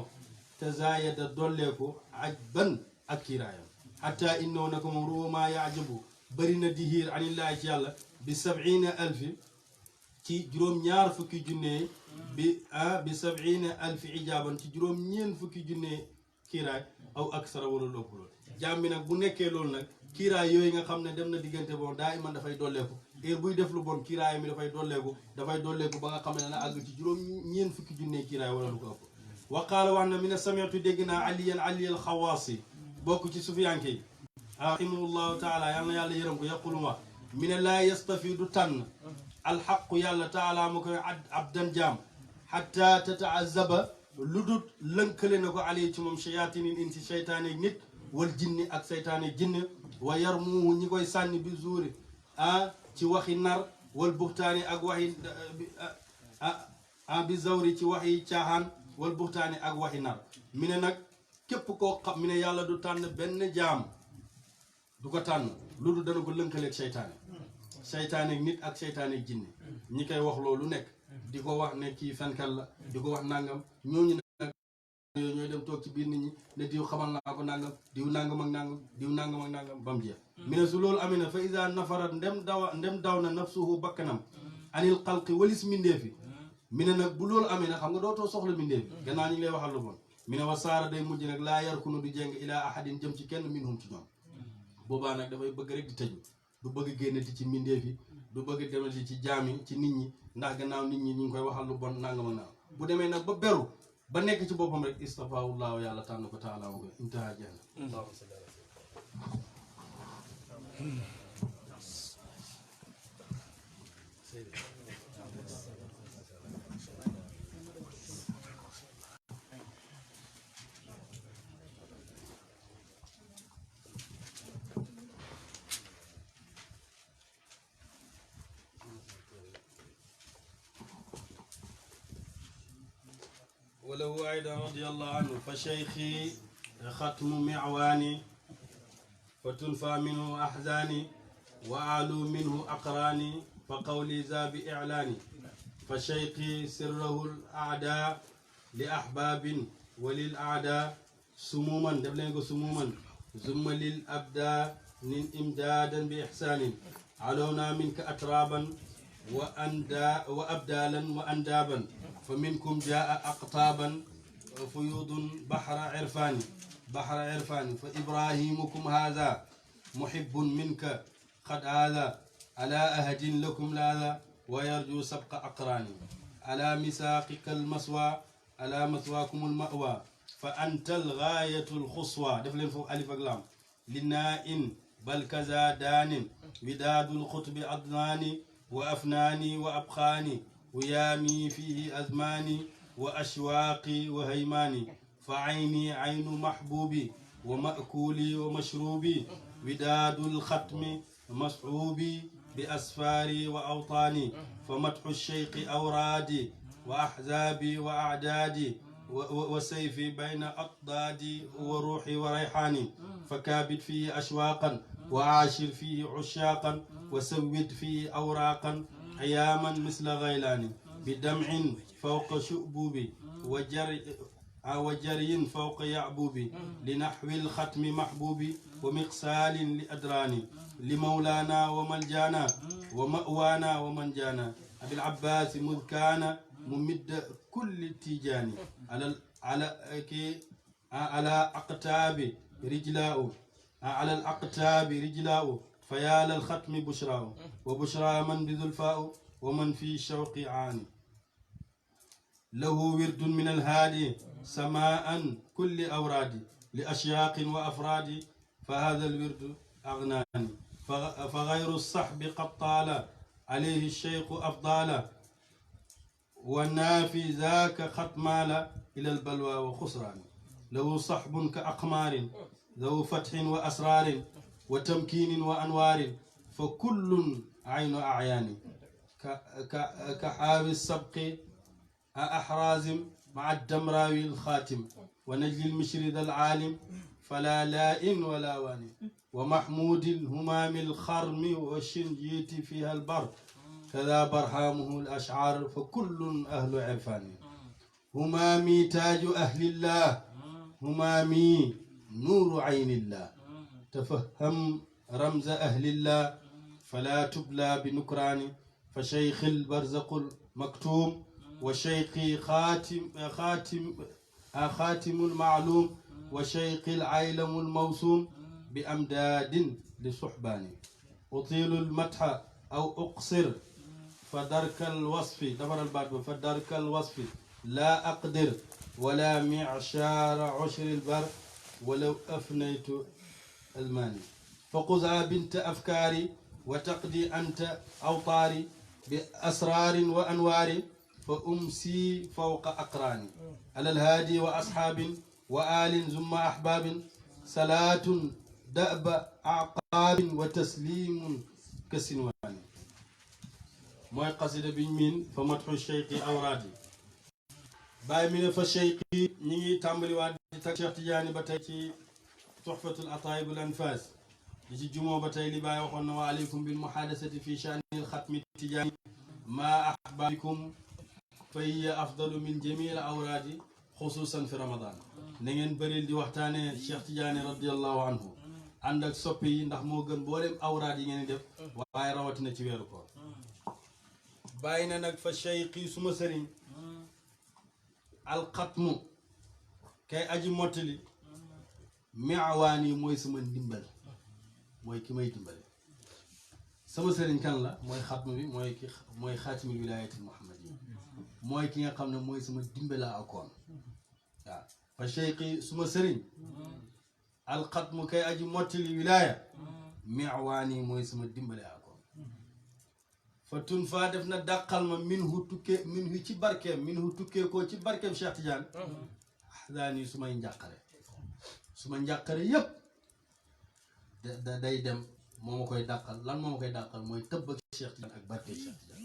te zaayada dolleeko aj ban ak kiiraayam xatta innoo na ko moom ruwama yaajabu bëri na di hiir anillaahi ci yàlla bi 70,000 ci juróom-ñaar fukki junne bi 70,000 ijaaban ci juróom-ñeen fukki junne kiiraay aw aksara wala lu ëpp loolu jaam bi nag bu nekkee loolu nag kiiraay yooyu nga xam ne dem na diggante bon daa iman dafay dolleeku heure buy def lu bon kiiraay mi dafay dolleeku ba nga xam ne dana àgg ci juróom-ñeen fukki junne kiiraay wala lu ko ëpp waqaala wax na mi ne sami'tu dégg naa aliyal xawaasi bokk ci sufiyanke yi rahimahullahu taala yal na yàlla yërëm ko yaqulu wax mi ne laa yastafi du tànn alxaqu yàlla taala mu koy abdan jaam xatta tataazaba lu dut lënkale na ko alay ci moom shayaatinin insi seytaane nit wal jinni ak seytaane jinne wa yarmuhu ñi koy sànni bi zuuri ci waxi nar wal buxtaani ak waxi bi zawri ci waxi caaxaan wal buxtaani ak waxi nar mi ne nag képp koo xam mi ne yàlla du tànn benn jaam du ko tànn lu dul dana ko lënkaleeg seytaane nit ak seytaane jinne ñi koy wax loolu nekk di ko wax ne kii fenkat la di ko wax nangam ñooñu nag yooyu ñooy dem toog ci biir nit ñi ne diw xamal naa ko nangam diw nangam ak nangam diw nangam ak nangam ba mu jeex mi ne su loolu amee na fa isa nafarat ndem daw na nafsuhu bakkanam anil xalqi walis mindeefi mi ne nag bu loolu amee nag xam nga dootoo soxla mindeefi gannaaw ñu ngi lay waxal lu bon mi ne wa saara day mujj nag laa yarkunu du jeng ilaa ahadin jëm ci kenn minhum ci ñoom boobaa nag dafay bëgg rek di tëju du bëgg génnati ci mindeefi du bëgg demati ci jaam yi ci nit ñi ndax gannaaw nit ñi ñu ngi koy waxal lu bon nangam ak naaw bu demee nag ba beru ba nekk ci boppam rek istafaahullaahu yàlla tànn ko taala ma ko intaha jeex na وله أيضا رضي الله عنه فشيخي ختم معواني فتنفى منه أحزاني وأعلو منه أقراني فقولي ذا بإعلاني فشيخي سره الأعداء لأحباب وللأعداء سموما دبلينكو سموما ثم للأبداء من إمدادا بإحسان علونا منك أترابا وأبدالا وأندابا فمنكم جاء أقطابا فيوض بحر عرفان فإبراهيمكم هذا محب منك قد هذا على أهد لكم لاذا ويرجو سبق أقراني على مساقك المسوى على مثواكم المأوى فأنت الغاية الخصوى دفلين فوق ألف أقلام لناء بل كذا دان وداد الخطب أضناني وأفناني وأبخاني ويامي فيه أزماني وأشواقي وهيماني فعيني عين محبوبي ومأكولي ومشروبي وداد الختم مصحوبي بأسفاري وأوطاني فمدح الشيخ أورادي وأحزابي وأعدادي وسيفي بين أطدادي وروحي وريحاني فكابد فيه أشواقا وعاشر فيه عشاقا وسود فيه أوراقا أياما مثل غيلاني بدمع فوق شؤبوبي وجري فوق يعبوبي لنحو الختم محبوبي ومقسال لأدراني لمولانا وملجانا ومأوانا ومنجانا أبي العباس مذ كان ممد كل التيجاني على أقتاب رجلاء على الأقتاب رجلاء فيا للختم بشراه وبشرى من بذو الفاء ومن في الشوق عاني له ورد من الهادي سماء كل أورادي لأشياق وأفراد فهذا الورد أغناني فغير الصحب قد طال عليه الشيخ أفضالا والنافي ذاك قد مال إلى البلوى وخسران له صحب كأقمار ذو فتح وأسرار وتمكين وأنوار فكل عين أعيان كحاوي السبق أحراز مع الدمراوي الخاتم ونجل المشرد العالم فلا لائن ولا واني ومحمود الهمام الخرم والشنجيت فيها البر كذا برهامه الأشعار فكل أهل عرفان همامي تاج أهل الله همامي نور عين الله تفهم رمز أهل الله فلا تبلى بنكران فشيخ البرزق المكتوم وشيخي خاتم المعلوم وشيخ العيلم الموسوم بأمداد لصحباني أطيل المدح أو أقصر فدرك الوصف دفر البعض فدرك الوصف لا أقدر ولا معشار عشر البر ولو أفنيت الماني فقزع بنت أفكاري وتقضي أنت أوطاري بأسرار وأنوار فأمسي فوق أقراني على الهادي وأصحاب وآل ثم أحباب صلاة دأب أعقاب وتسليم كسنوان موي قصيدة بن فمدح الشيخ أورادي باي من فالشيخ نيجي تامبلي واد شيخ تجاني باتاي تحفة الأطايب الأنفاس يجي جمعة باتاي لي باي وخون وعليكم بالمحادثة في شأن الختم التجاني ما أحبابكم فهي أفضل من جميع الأوراد خصوصا في رمضان نين بريل دي waxtane Cheikh Tidiane radiyallahu anhu ànd ak soppi yi ndax moo gën boolem awraad yi ngeen def waaye rawatina ci weeru koor bàyyi na nag fa cheikhi suma sëriñ alxatmu kay aji mottali miawaan yi mooy sama ndimbal mooy ki may dimbale sama sëriñ kan la mooy xatmu bi mooy xaatimul wilaayatil muhammadi mooy ki nga xam ne mooy sama dimbala akoon waaw fa cheikhi suma sëriñ alxatmu kay aji mottali wilaaya miawaan yi mooy sama dimbale akoon fa tun faa def na dàqal ma minhu tukkee minhu ci barkeem minhu tukkee koo ci barkeem Cheikh Tidiane ahzaani sumay njàqare yépp day dem moo ma koy dàqal lan moo ma koy dàqal mooy tëbb ak Cheikh Tidiane ak barke Cheikh Tidiane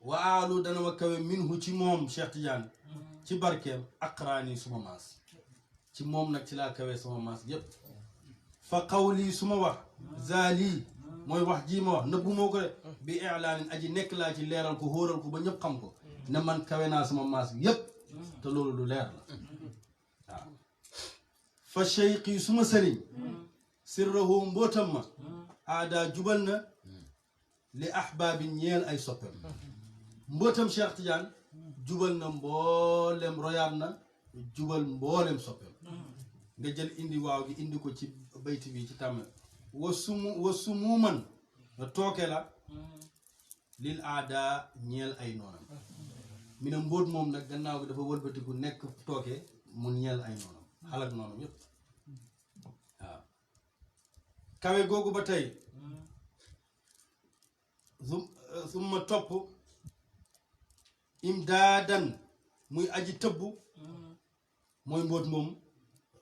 wa aalu dana ma kawe minhu ci moom Cheikh Tidiane ci barkeem aqraani suma maas ci moom nag ci laa kawe sama maas yépp fa qawli suma wax zaali mooy wax jii ma wax nëbbu moo ko de bi i'laanin aji nekk laa ci leeral ko hóoral ko ba ñëpp xam ko ne man kawe naa sama maas yépp te loolu lu leer la waaw fa cheikhi suma sëriñ sirrahu mbootam ma aada jubal na li ahbaabi ñeel ay soppem mbootam Cheikh Tidiane jubal na mboolem royaat na jubal mboolem soppem nga jël indi waaw gi indi ko ci bayti bi ci tàmm wa sumuman nga tooke la lil aada ñeel ay noonam mi ne mbóot moom nag gannaaw gi dafa wëlbatiku nekk tooke mu ñeel ay noonam xalak noonam yépp waaw kawe googu ba tey summa topp imdaadan muy aji tëbbu mooy mbóot moom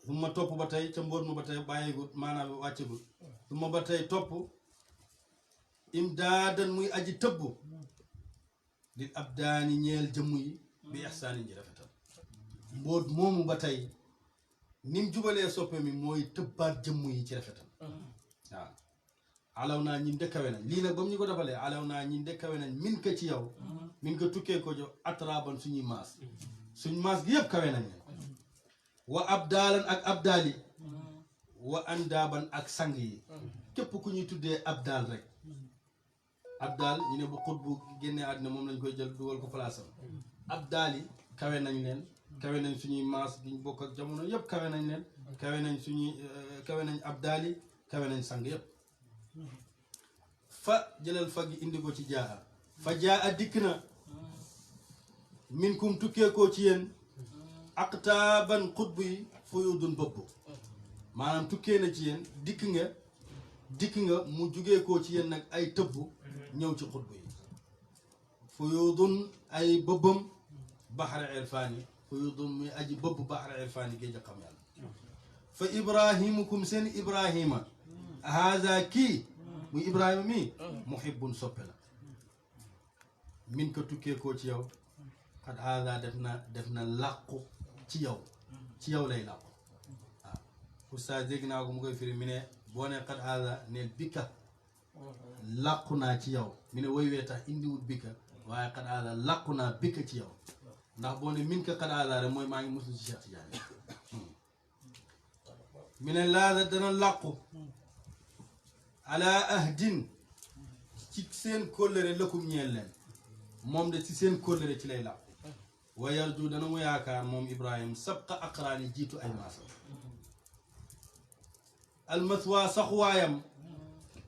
summa topp ba tey ca mbóot ma ba tey bàyyigut maanaam wàccegut summa ba tey topp imdaadan muy aji tëbbu di ab daani ñeel jëmm yi bi ihsaani ji rafetal mbóot moomu ba tey nim jubalee soppe mi mooy tëbbaat jëmm yi ci rafetal waaw alaw naa ñin de kawe nañ lii nag ba mu ñu ko defalee alaw naa ñin de kawe nañ min ko ci yow min ko tukkee ko jo atraban suñuy maas suñ maas gi yëpp kawe nañ wa abdaalan ak abdaali wa andaaban ak sang yi képp ku ñuy tuddee abdaal rek abdaal ñu ne bu xut bu génnee àddina moom lañ koy jël dugal ko place am abdaal yi kawe nañ leen kawe nañ suñuy maas giñ bokk ak jamono yëpp kawe nañ leen kawe nañ suñuy kawe nañ abdaal yi kawe nañ sang yépp fa jëlal fa gi indi ko ci jaa fa jaa dikk na minkum tukkee koo ci yéen aqtaaban xutbu yi fuyudun bëbb maanaam tukkee na ci yéen dikk nga mu jugee koo ci yéen nag ay tëbb ñëw ci xutbu yi fuyudun ay bëbbam baxara irfaani fuyudun muy aji bëbb baxara irfaani géej a xam yàlla fa ibrahimukum seen ibrahima haza kii muy ibrahima mii muhibbun soppe la min ko tukkee koo ci yow xat haada def na làqu ci yow lay làqu waaw oustaz dégg naa ko mu koy firi mi ne boo ne xat haada neel bikka làqu naa ci yow mi ne woy wee tax indiwul bikka waaye xat haada làqu naa bikka ci yow ndax boo ne min ka xat haada rek mooy maa ngi muslu ci Cheikh Tidiane mi ne laada dana làqu ala ahdin ci seen kóllëre lëkkum ñeel leen moom de ci seen kóllëre ci lay làqu wa yarju dana mu yaakaar moom Ibrahim sabqa aqraani jiitu ay maasam almaswa saxuwaayam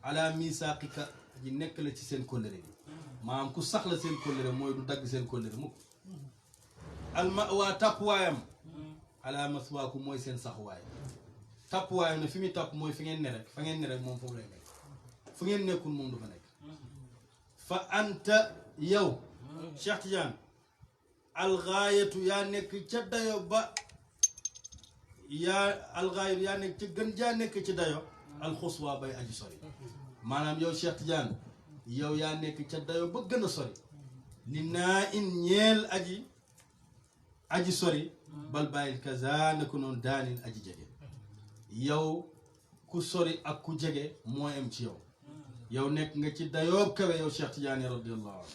ala misaaqika ji nekk la ci seen kóllëre bi maanaam ku sax la seen kóllëre mooy du dagg seen kóllëre mukk almawa tàppuwaayam ala maswaaku mooy seen saxuwaay tàppuwaayam ne fi muy tàpp mooy fi ngeen ne rek fa ngeen ne rek moom foofu lay nekk fu ngeen nekkul moom du fa nekk fa anta yow Cheikh Tidiane algaayatu yaa nekk ca dayo ba algaayatu yaa nekk ca gën jaa nekk ci dayo alxuswa bay aji sori maanaam yow Cheikh Tidiane yow yaa nekk ca dayo ba gën a sori li naa in ñeel aji sori bal bàyyil kaza na ko noonu daanin aji jege yow ku sori ak ku jege moo am ci yow nekk nga ci dayoo kawe yow Cheikh Tidiane radiyallahu anhu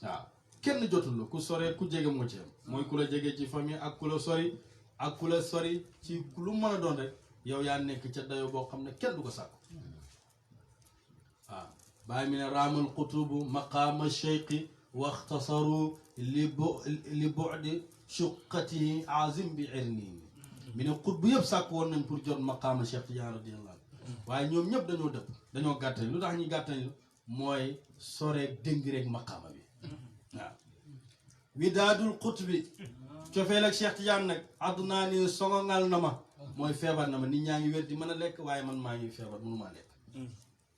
waaw kenn jotul la ku soree ku jege moo ci am mooy ku la jege ci famille ak ku la sori ci lu mën a doon rek yow yaa nekk ca dayoo boo xam ne kenn du ko sàkku waaw bàyyi mi ne raamal qutubu maqaama cheikhi waxtasaru li bu'di shuqqatihi azim bi irnihi mi ne xutbu yëpp sàkk woon nañ pour jot maqaama Cheikh Tidiane radiyallahu anhu waaye ñoom ñëpp dañoo dëpp dañoo gàttañ lu tax ñu gàttañ mooy soreeg dëng rek maqaama bi waaw widaadul xutbi cofeel ak Cheikh Tidiane nag àddunaa ni songongal na ma mooy feebar na ma nit ñaa ngi wér di mën a lekk waaye man maa ngi feebar mënumaa lekk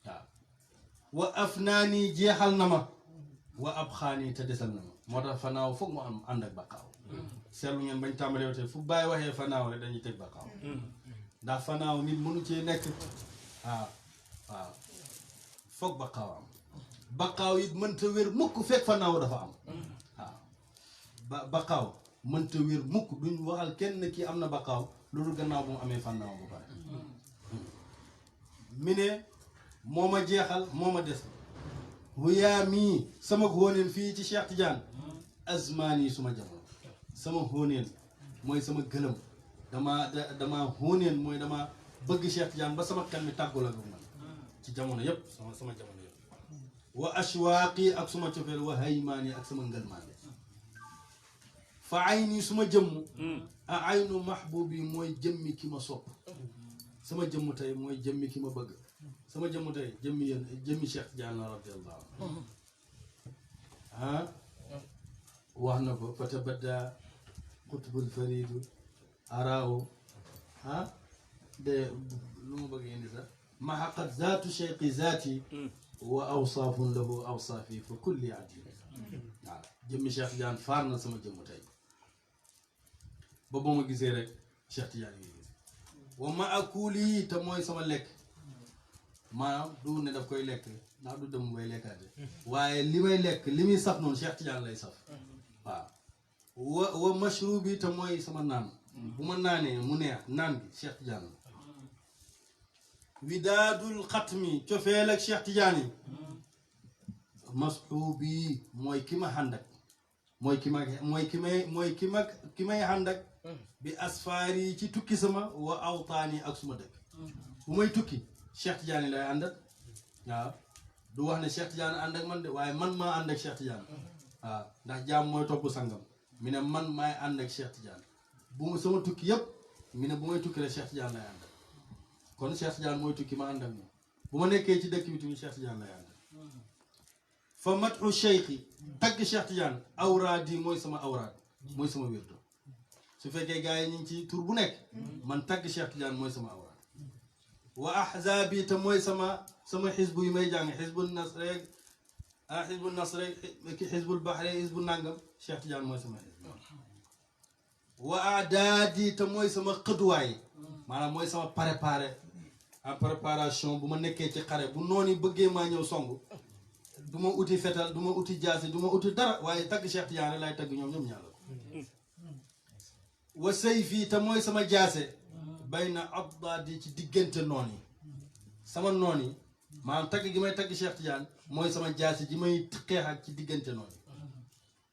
waaw wa af naa nii jeexal na ma wa ab xaanii te desal na ma moo tax fanaaw foog mu am ànd ak baqaaw seetlu ngeen bañ tàmbalee te fu bàyyi waxee fanaaw rek dañuy teg baqaaw ndax fanaaw nit mënu cee nekk waaw foog baqaaw am baqaaw it mënta wér mukk fekk fanaaw dafa am waaw baqaaw mënta wér mukk duñ waxal kenn kii am na baqaaw loolu gannaaw bu mu amee fanaaw ba pare mi ne moo ma jeexal moo ma des huyaa mii sama hóoneel fii ci Cheikh Tidiane azmaani suma jamono sama hóoneel mooy sama gëlëm dama hóoneel mooy dama bëgg Cheikh Tidiane ba sama xel mi tàggul ak man ci jamono yëpp sama jamono yëpp wa ashwaaqi ak suma cofeel wa haymaani ak sama ngëlmaande fa ayni suma jëmm a aynu mahbubi mooy jëmmi ki ma sopp sama jëmm tey mooy jëmmi ki ma bëgg sama jëmm tey jëmmi Cheikh Tidiane radiyallahu anhu wax na ko fa tabadda qutbul faridu araahu de lu ma bëgg indi sax mahaqat zaatu cheikhi zaati wa awsaafun lahu awsaafi fa kulli adil waaw jëmmi Cheikh Tidiane faar na sama jëmm tey ba boo ma gisee rek Cheikh Tidiane ngi gis wa ma akuli te mooy sama lekk maanaam du ne daf koy lekk ndax du dem bay lekkaate waaye li may lekk li muy saf noonu Cheikh Tidiane lay saf waaw wa mashrubi te mooy sama naan bu ma naanee mu neex naan bi Cheikh Tidiane la widaadul xatmi cofeel ak Cheikh Tidiane yi masxuubi mooy ki ma xàndak ki may xàndak bi asfaar yi ci tukki sama wa awtaan yi ak suma dëkk bu may tukki Cheikh Tidiane lay àndak waaw du wax ne Cheikh Tidiane ànd ak man de waaye man maa ànd ak Cheikh Tidiane waaw ndax jaam mooy topp sangam mi ne man maay ànd ak Cheikh Tidiane bu sama tukki yëpp mi ne bu may tukki rek Cheikh Tidiane lay ànd kon Cheikh Tidiane mooy tukki ma ànd ak moom bu ma nekkee ci dëkk bi tamit Cheikh Tidiane lay ànd fa matxu cheikhi tagg Cheikh Tidiane awraad yi mooy sama awraad mooy sama wérdo su fekkee gars yi ñu ngi ci tur bu nekk man tagg Cheikh Tidiane mooy sama awraad wa ahzaabi te mooy sama xisbu yi may jàng xisbul nas rek xisbul nas rek ki xisbul bahr rek xisbu nàngam Cheikh Tidiane mooy sama xisbu wa aadaadi te mooy sama xëduwaay maanaam mooy sama en préparation bu ma nekkee ci xare bu noonu bëggee maa ñëw song du ma uti fetal du ma uti jaasi du ma uti dara waaye tagg Cheikh Tidiane laay tagg ñoom ñaar la ko wa sayfi te mooy sama jaase bayna addaadi ci diggante noon yi sama noon yi maanaam tagg gi may tagg Cheikh Tidiane mooy sama jaase ji may xeex ak ci diggante noon yi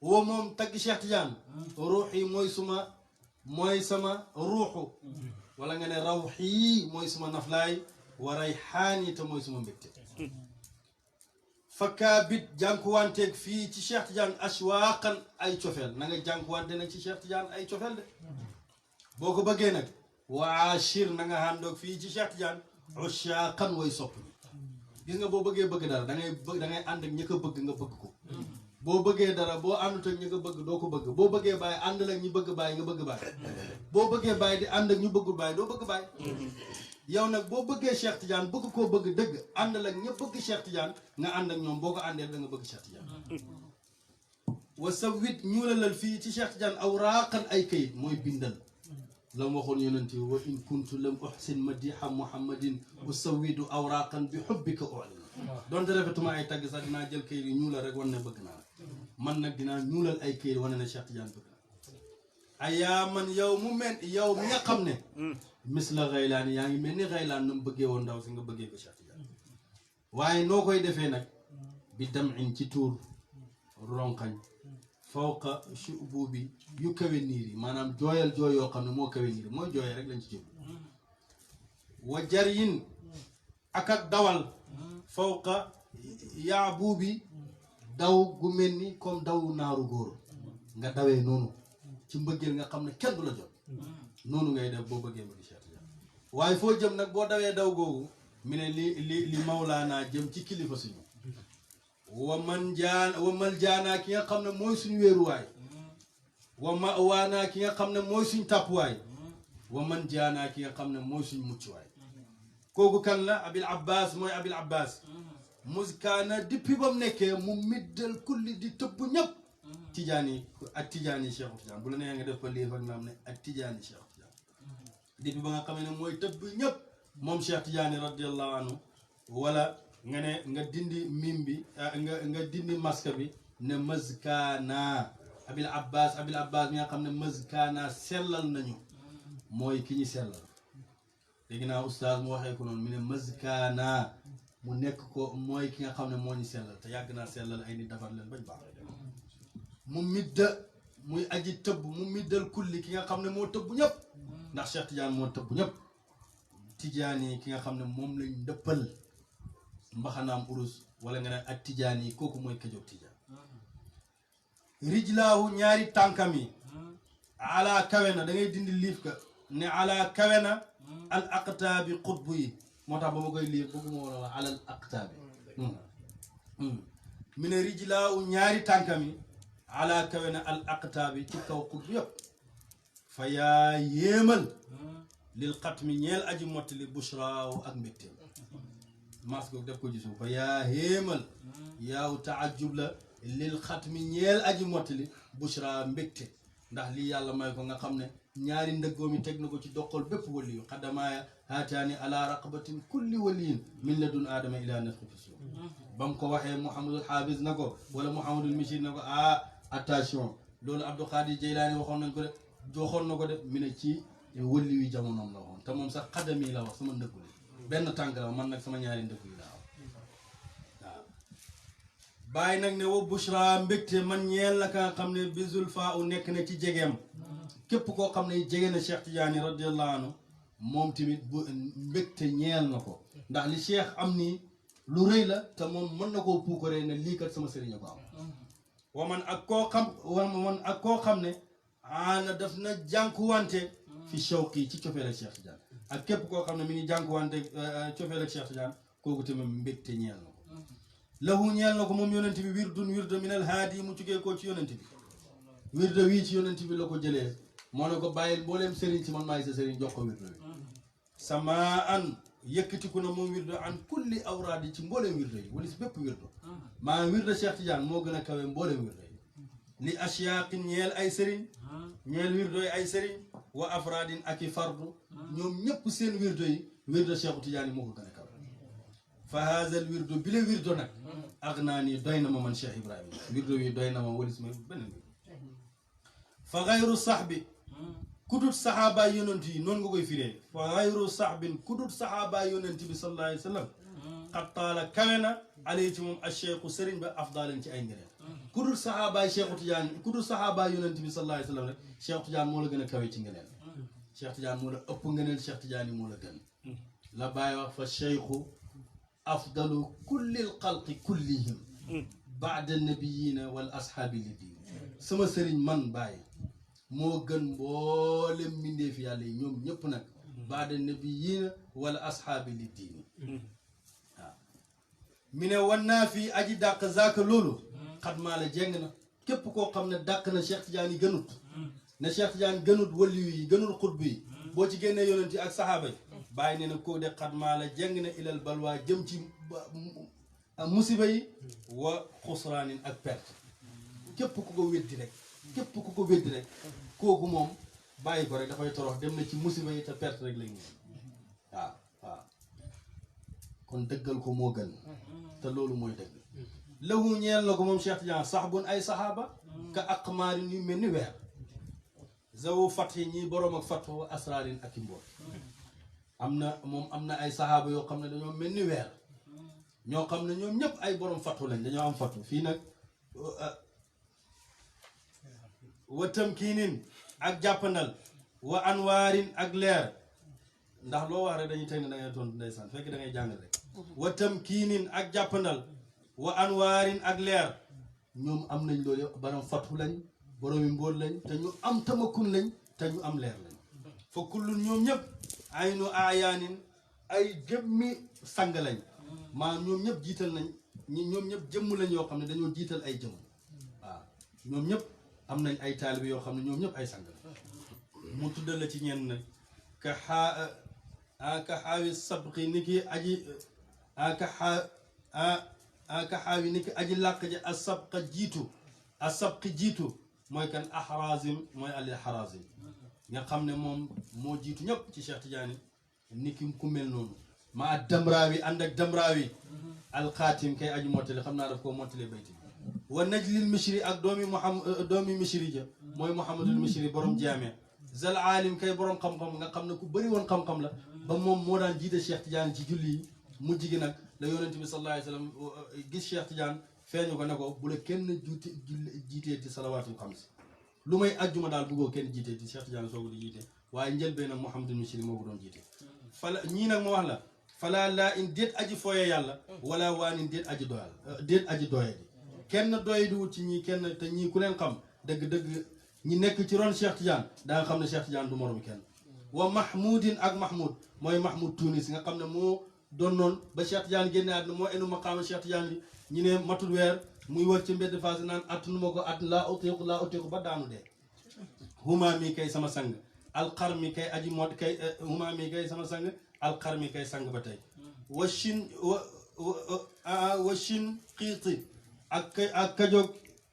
woo moom tagg Cheikh Tidiane ruux yi mooy sama ruuxu wala nga ne rawxi mooy suma naflaay wa rayxaani te mooy suma mbégte fakkaabit jànkuwanteeg fii ci Cheikh Tidiane ashwaaqan ay cofeel na nga jànkuwante nag ci Cheikh Tidiane ay cofeel de boo ko bëggee nag wa ashir na nga àndoog fii ci Cheikh Tidiane ushaaqan way sopp gis nga boo bëggee bëgg dara da ngay ànd ak ñi ko bëgg nga bëgg ko boo bëggee dara boo àndut ak ñi nga bëgg doo ko bëgg boo bëggee bàyyi ànd ak ñi bëgg bàyyi nga bëgg bàyyi boo bëggee bàyyi di ànd ak ñu bëggul bàyyi doo bëgg bàyyi yow nag boo bëggee Cheikh Tidiane bëgg koo bëgg dëgg ànd ak ña bëgg Cheikh Tidiane nga ànd ak ñoom boo ko àndee da nga bëgg Cheikh Tidiane wa sawit ñuulalal fii ci Cheikh Tidiane awraaqan ay kayit mooy bindal la mu waxoon yonent yi wa in kuntu lam uhsin madiha muhammadin usawidu awraaqan bi hubbika u'lin donte rafetuma ay tagg sax dinaa jël kayit yi ñuulal rek wan ne bëgg naa man nag dinaa ñuulal ay kayit wane ne Cheikh Tidiane bëgg naa ayaa man yow mi nga xam ne mis la Xaylaan yaa ngi mel ni Xaylaan na mu bëggee woon ndaw si nga bëggee ko Cheikh Tidiane waaye noo koy defee nag bi dem in ci tuur ronkañ fawqa shububi yu kawe niir yi maanaam jooyal jooy yoo xam ne moo kawe niir yi mooy jooyee rek lañ ci jublu wa jaryin ak dawal fawqa yaabuubi daw gu mel ni comme daw naaru góor nga dawee noonu ci mbëggeel nga xam ne kenn du la jot noonu ngay def boo bëggee bëgg Cheikh Tidiane waaye foo jëm nag boo dawee daw googu mi ne li mawlaanaa jëm ci kilifa suñu wa mal jaanaa ki nga xam ne mooy suñu wéeruwaay wa ma waanaa ki nga xam ne mooy suñ tàppuwaay wa man jaanaa ki nga xam ne mooy suñ muccuwaay kooku kan la abil abbas mooy abil abbas muskaana depuis ba mu nekkee mu middal kulli di tëbb ñëpp tijaani ak tijaani Cheikh Tidiane bu la nee nga def ko lii fag naam ne ak tijaani Cheikh Tidiane depuis ba nga xamee ne mooy tëbb ñëpp moom Cheikh Tidiane radiallahu anhu wala nga ne nga dindi mim bi nga dindi maska bi ne mazkaana abil abbas mi nga xam ne mazkaana sellal nañu mooy ki ñu sellal léegi naa oustaz mu waxee ko noonu mu ne mazkaana mu nekk ko mooy ki nga xam ne moo ñu sellal te yàgg naa sellal ay nit defar leen bañ baax mu midda muy aji tëbb mu middal kulli ki nga xam ne moo tëbb ñëpp ndax Cheikh Tidiane moo tëbb ñëpp Tidiane yi ki nga xam ne moom lañ ndëppal mbaxanaam urus wala nga ne ak Tidiane yi kooku mooy kajoog Tidiane rijlaahu ñaari tànkam yi ala kawe na da ngay dindi liif ka ne ala kawe na al aqtaabi xutbu yi moo tax ba ma koy liif bëgguma wala wax alal aqtaabi mi ne rijlaahu ñaari tànkam yi ala kawe na al aqtaabi ci kaw xutbu yëpp fa yaa yéemal lil xatmi ñeel aji mottali bushraaw ak mbégteem mas ko def ko ci suuf fa yaa yéemal yaaw taajub la lil xatmi ñeel aji mottali bushra mbégte ndax lii yàlla may ko nga xam ne ñaari ndëggoom yi teg na ko ci doqal bépp waliyu xaddamaaya haataani ala raqabatin kulli waliyin min ladun aadama ila nafxi fi suuf ba mu ko waxee Mouhamadul Hafiz na ko wala Mouhamadul Michir na ko attention loolu Abdou Khadir Jeylaani waxoon nañ ko de joxoon na ko de mi ne ci waliyu yi jamonoom la waxoon te moom sax xaddami la wax sama ndëggu li benn tànk la man nag sama ñaari ndëggu yi laa wax waaw bàyyi nag ne wa bushra mbégte man ñeel la ka nga xam ne bisul faa u nekk na ci jegeem képp koo xam ne jege na Cheikh Tidiane radiallahu anhu moom tamit bu mbégte ñeel na ko ndax li Cheikh am nii lu rëy la te moom mën na koo puukaree ne lii kat sama sëriñ ko am waman ak koo xam ne ana daf na jànkuwante fi shawqi ci cofeele Cheikh Tidiane ak képp koo xam ne mi ngi jànkuwante cofeel ak Cheikh Tidiane kooku tamit mbégte ñeel na ko lahu ñeel na ko moom yonent bi wirdun wirdo minal haadi mu jugee koo ci yonent bi wirdo wii ci yonent bi la ko jëlee moo ne ko bàyyil mbooleem sëriñ si man maay sa sëriñ jox ko wirdo wi sama an yëkkatiku na moom wirdo an kulli awraad yi ci mbooleem wirdo yi wala si bépp wirdo maanaam wirdo Cheikh Tidiane moo gën a kawe mbooleem wirdo yi li asyaaqin ñeel ay sëriñ ñeel wirdo yi ay sëriñ wa afraadin ak i fardu ñoom ñëpp seen wirdo yi wirdo Cheikh Tidiane yi moo ko gën a kawe fa haazal wirdo bi la wirdo nag ak naa nii doy na ma man Cheikh Ibrahima wirdo wi doy na ma walis ma beneen wirdo fa xayru saxbi kudut saxaabaay yonent yi noonu nga koy firee fa xayru saxbin kudut saxaabaay yonent bi sallallahu alayhi wa sallam xat taala kawe na alay ci moom ak cheikhu sëriñ ba afdalan ci ay ngëneel kudut saxaabaay Cheikh Tidiane kudut saxaabaay yonent bi sallallahu alayhi wa sallam rek Cheikh Tidiane moo la gën a kawe ci ngëneel Cheikh Tidiane moo la ëpp ngëneel Cheikh Tidiane moo la gën la bàyyi wax fa cheikhu afdalu kulli lxalqi kullihim baada nabiyina wal ashaabi li diin sama sëriñ man bàyyi moo gën mboolem mbindeef yàlla yi ñoom ñëpp nag baada nabiyina wala ashaabi li diini waaw mi ne wan naa fii aji dàq zaaka loolu xat maa la jeng na képp koo xam ne dàq na Cheikh Tidiane yi gënut ne Cheikh Tidiane gënut waliyu yi gënul xutbu yi boo ci génnee yonent yi ak saxaaba yi bàyyi ne na koo de xat maa la jeng na ilal balwaa jëm ci musiba yi wa xusraanin ak perte képp ku ko weddi rek képp ku ko weddi rek kooku moom bàyyi ko rek dafay torox dem na ci musiba yi te perte rek lay mujj waaw waaw kon dëggal ko moo gën te loolu mooy dëgg lahu ñeel na ko moom Cheikh Tidiane sax bun ay saxaaba ka aqmaarin yu mel ni weer zawu fat yi ñii boroom ak fat wa asraarin ak i mboot am na ay saxaaba yoo xam ne dañoo mel ni weer ñoo xam ne ñoom ñëpp ay borom fatu lañ dañoo am fatu fii nag wa tamkiinin ak jàppandal wa anwaarin ak leer ndax loo wax rek dañuy teg ne da ngay tontu ndeysaan fekk da ngay jàng rek wa tamkiinin ak jàppandal wa anwaarin ak leer ñoom am nañ loolu yëpp borom fatu lañ boromi mbóot lañ te ñu am tamakun lañ te ñu am leer lañ fa kullun ñoom ñëpp aynu aayaanin ay jëmmi sang lañ maanaam ñoom ñëpp jiital nañ ñoom ñëpp jëmm lañ yoo xam ne dañoo jiital ay jëmm waaw ñoom ñëpp am nañ ay taalibe yoo xam ne ñoom ñëpp ay sang la mu tuddal la ci ñenn nag ka xaawi sabqi ni ki aji ka xaawi ni ki aji làq ji a sabqa jiitu a sabqi jiitu mooy kan ahrazim mooy ali harazim nga xam ne moom moo jiitu ñëpp ci Cheikh Tidiane ni ki ku mel noonu ma damraawi ànd ak damraawi alxaatim kay aji mottali xam naa daf koo mottali bayti wa najlil mishri ak doomi mishri ja mooy Mouhamadul Mishri borom jaame zal aalim kay borom xam-xam nga xam ne ku bëri woon xam-xam la ba moom moo daan jiite Cheikh Tidiane ci julli yi mujj gi nag la yonent bi sallallahu alayhi wa sallam gis Cheikh Tidiane feeñu ko ne ko bu la kenn jiitee ci salawaatul xams lu may ajjuma daal bëggoo kenn jiitee ci Cheikh Tidiane soogu di jiite waaye njëlbeen nag Mouhamadul Mishri moo ko doon jiite fala ñii nag ma wax la falaa laa in déet aji fooye yàlla wala waan in déet aji doyal déet aji doye di kenn doye di wut ci ñii kenn te ñii ku leen xam dëgg-dëgg ñi nekk ci ron Cheikh Tidiane daa nga xam ne Cheikh Tidiane du moromu kenn wa mahmoudin ak mahmoud mooy mahmoud Tunis nga xam ne moo doon noonu ba Cheikh Tidiane génne àdduna moo enu maqaama Cheikh Tidiane bi ñu ne matul weer muy wër ci mbedd Fass naan attunu ma ko at laa utiiku ba daanu dee huma mi kay sama sang alxar mi kay aji mod kay huma mi kay sama sang alxar mi kay sang ba tey wa shin qiiti ak kajoog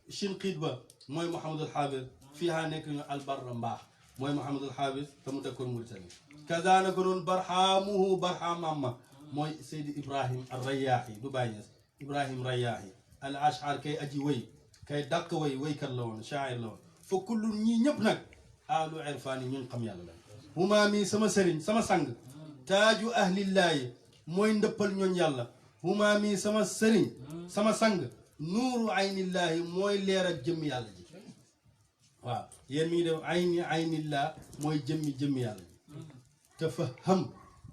shin qiit ba mooy Mouhamadul Hafiz fii haa nekk ñu albarra mbaax mooy Mouhamadul Hafiz te mu dëkkoon Mauritanie kazaana ko noonu barxaamuhu barxaamam ma mooy Seydi Ibrahim Rayaahi du Baay Ñas Ibrahim Rayaahi al ashar kay aji way kay dàq way waykat la woon shaa'ir la woon fa kullu ñii ñëpp nag ahlu irfaani ñun xam yàlla la huma mi sama sëriñ sama sang taaju ahlillaahi mooy ndëppal ñooñ yàlla huma mi sama sëriñ sama sang nuuru aynillaahi mooy leer ak jëmm yàlla ji waaw yéen mi ngi def aynillah mooy jëmmi yàlla ji te fa xam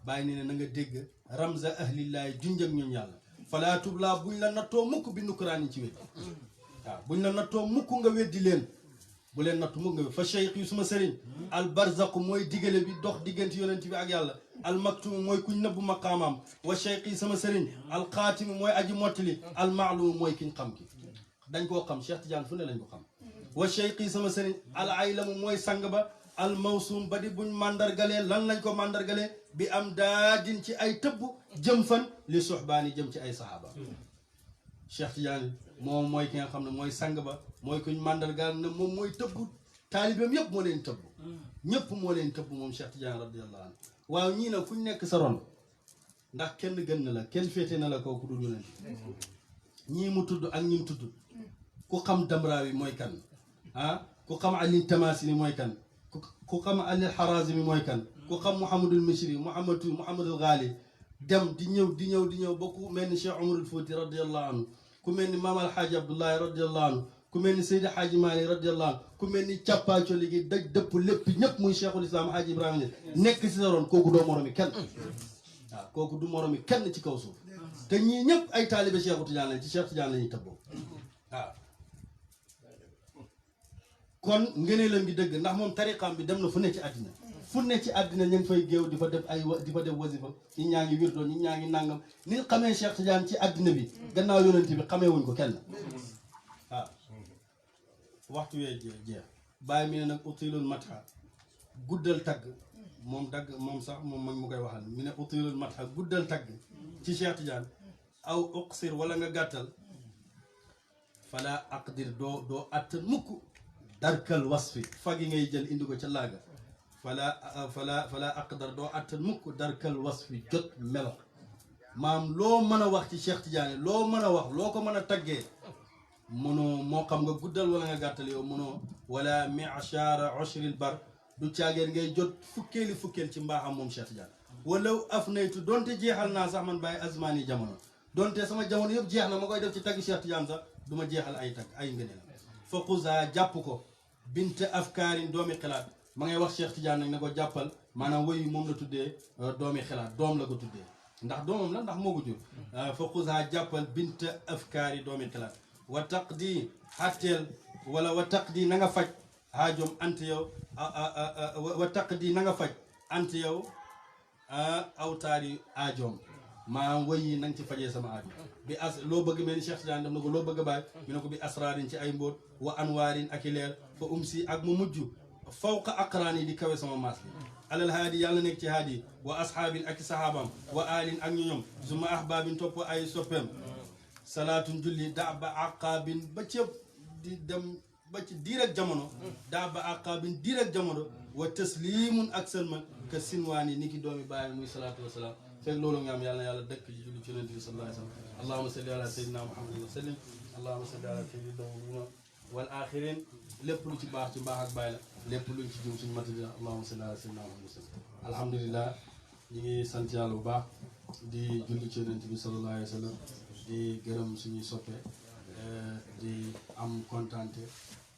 bàyyi ne na nga dégg ramza ahlillaahi junjak ñooñ yàlla falaa tublaa buñ la nattoo mukk bi nukuraan yi ci weddi waaw buñ la nattoo mukk nga weddi leen bu leen nattu mukk nga fa cheikh yi suma sëriñ al barzaq mooy digale bi dox diggante yonent bi ak yàlla al maktum mooy kuñ nëbbu maqaamaam wa cheikh yi sama sëriñ al xaatim mooy aji mottali al maalum mooy kiñ xam ki dañ koo xam Cheikh Tidiane fu ne lañ ko xam wa cheikh yi sama sëriñ al aylamu mooy sang ba al mawsum ba di buñ mandargalee lan lañ ko mandargalee bi am daadin ci ay tëbb jëm fan li suxbaani jëm ci ay sahaaba Cheikh Tidiane moom mooy ki nga xam ne mooy sang ba mooy kuñ mandargal ne moom mooy tëbb taalibeem yëpp moo leen tëbb ñëpp moo leen tëbb moom Cheikh Tidiane radiyallahu anhu waaw ñii nag kuñ nekk sa ron ndax kenn gën na la kenn féete na la kaw ku dul yonent ñii mu tudd ak ñi mu tudd ku xam Damraawi mooy kan ah ku xam Ali Tamasini mooy kan ku xam Ali Harazimi mooy kan ku xam Mouhamadul Mishri Mouhamadul Ghali dem di ñëw ba ku mel ni Cheikh Omarul Fouti radiyallahu anhu ku mel ni Maam Alhaaji Abdoulaye radiyallahu anhu ku mel ni Seydi Hadji Malick radiyallahu anhu ku mel ni càppaaco liggéey daj dëpp lépp ñëpp muy Cheikhul Islam Hadji Ibrahima Niass nekk si sa roon kooku doo moromi kenn waaw kooku du moromi kenn ci kaw suuf te ñii ñëpp ay taalibe Cheikh Tidiane lañ ci Cheikh Tidiane la ñuy tëbboo waaw kon ngëneelam gi dëgg ndax moom tariqaam bi dem na fu ne ci àddina fu ne ci àddina ñu ngi fay géew di fa def wasifa ñi ñaa ngi wirdo ñi ñaa ngi nàngam ni xamee Cheikh Tidiane ci àddina bi gannaaw yonent bi xamee wuñ ko kenn waaw waxtu wee jeex bàyyi mi ne nag utilul matha guddal tagg moom sax moom mag mu koy waxal mi ne utilul matha guddal tagg ci Cheikh Tidiane aw uqsir wala nga gàttal fala aqdir doo attan mukk darkal wasfi fagi ngay jël indi ko ca laaga fala aqdar doo attan mukk darkal wasfi jot melo maam loo mën a wax ci Cheikh Tidiane loo mën a wax loo ko mën a taggee mënoo moo xam nga guddal wala nga gàttal yow mënoo wala mi'shara ushril bar du caageen ngay jot fukkeel ci mbaaxam moom Cheikh Tidiane walaw afnaytu donte jeexal naa sax man bàyyi azmani jamono donte sama jamono yëpp jeex na ma koy def ci tagg Cheikh Tidiane sax du ma jeexal ay tagg ay ngëneel fa xusa jàpp ko bint afkaarin doomi xalaat ma ngay wax Cheikh Tidiane nag ne ko jàppal maanaam woyu moom la tuddee doomi xalaat doom la ko tuddee ndax doomam la ndax moo ko jur fa xusa jàppal bint afkaari doomi xalaat wa taqdi xatteel wala wa taqdi na nga faj aajoom ant yow wa taqdi na nga faj ant yow awtaari aajoom maa woyi na nga ci fajee sama aajo bi as loo bëgg mel ni Cheikh Tidiane def na ko loo bëgg a bàyyi mi ne ko bi asraarin ci ay mbóot wa anwaarin ak i leer fa si ak mu mujj fawqa aqraan yi di kawe sama maas bi alal haadi yàlla nekk ci haadi wa asxaabin ak i sahaabam wa aalin ak ñu ñoom suma ahbaabin topp ay soppeem salaatun julli daa ba aqaabin ba ci di dem ba ci diir ak jamono daa ba aqaabin diir ak jamono wa taslimun ak sëlman ka sinwaan yi ni ki doomi bàyyi muy salaatu wasalaam fekk loolu nga am yàlla na yàlla dëkk ci julli ci yonent bi sallallahu alayhi wa sallam allahumma salli ala sayyidina muhammadin wa sallim allahumma salli ala sayyidina awwalina wal axirin lépp lu ci baax ci mbaax ak bàyyi la lépp luñ ci jum suñu matadi allahumma salli ala sayyidina muhammadin wa sallim alhamdulilah ñi ngi sant yàlla bu baax di julli ci yonent bi sallallahu alayhi wa sallam di gërëm suñuy soppe di am kontante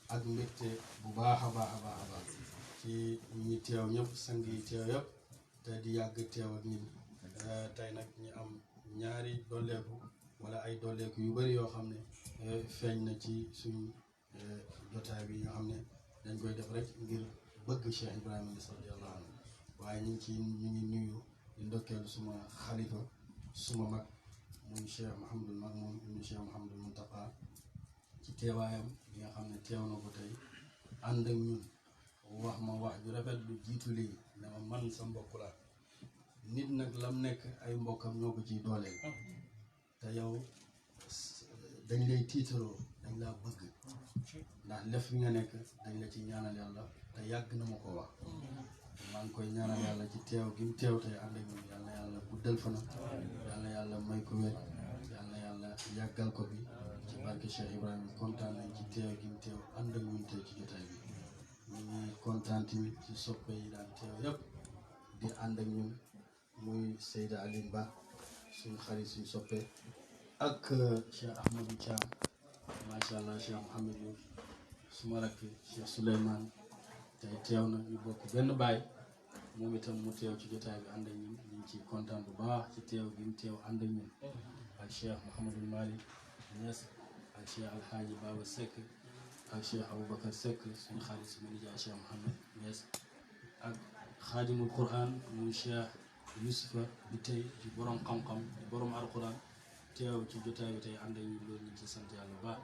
ak mbégte bu baax a baax ci ñi teew ñëpp sang yi teew yëpp te di yàgg teew ak ñun tey nag ñu am ñaari dolleeku wala ay dolleeku yu bari yoo xam ne feeñ na ci suñu jotaay bi nga xam ne dañ koy def rek ngir bëgg Cheikh Ibrahima Niass radiyallahu anhu waaye ñu ngi nuyu di ndokkeel suma xalifa suma mag muy Cheikh Mouhamadul Mamoun ibnu Cheikh Mouhamadul Muntaqa ci teewaayam bi nga xam ne teew na ko tey ànd ak ñun wax ma wax ju rafet lu jiitu lii ne ma man sa mbokk la nit nag lam nekk ay mbokkam ñoo ko ciy dooleel te yow dañ lay tiitaroo dañ laa bëgg ndax lef bi nga nekk dañ la ci ñaanal yàlla te yàgg na ma ko wax maa ngi koy ñaanal yàlla ci teew gi mu teew tey ànd ak ñun yàlla yàlla guddal fanam yàlla yàlla may ko wér yàlla yàlla yàggal ko bi ci barke Cheikh Ibrahima kontaan nañ ci teew gi mu teew ànd ak ñun tey ci jotaay bi ñu ngi kontaan tamit ci soppe yi daan teew yëpp di ànd ak ñun muy Seyda Aline Ba suñu xarit suñu soppe ak Cheikh Ahmadou Thiam macha allah Cheikh Mouhamed Diouf suma rakk Cheikh Souleymane tey teew na ñu bokk benn baay moom itam mu teew ci jotaay bi ànd ak ñun ñu ngi ci kontaan bu baax ci teew gi mu teew ànd ak ñun ak Cheikh Mouhamadul Malick Niass ak Cheikh Alhaaji Baba Seck ak Cheikh Aboubacar Seck suñu xaalis suñu nijaay Cheikh Mouhamed Niass ak xaadimul Quran muy Cheikh Youssoufa bi tey di borom xam-xam di borom alquran teew ci jotaay bi tey ànd ak ñun loolu ñu ci sant yàlla bu baax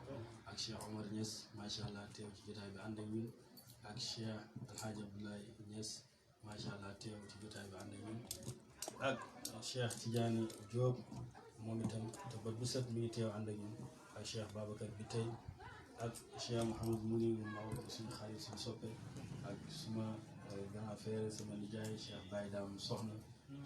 ak Cheikh Omar Niass macha allah teew ci jotaay bi ànd ak ñun ak Cheikh Alhaji Abdoulaye Niass macha allah teew ci jotaay bi ànd ak ñun ak Cheikh Tidiane Diop moom itam te bët bu set mi ngi teew ànd ak ñun ak Cheikh Babacar bi tey ak Cheikh Mouhamed Mounir Maodo suñu xarit suñu soppe ak suma grand frère sama nijaay Cheikh Baye Dame soxna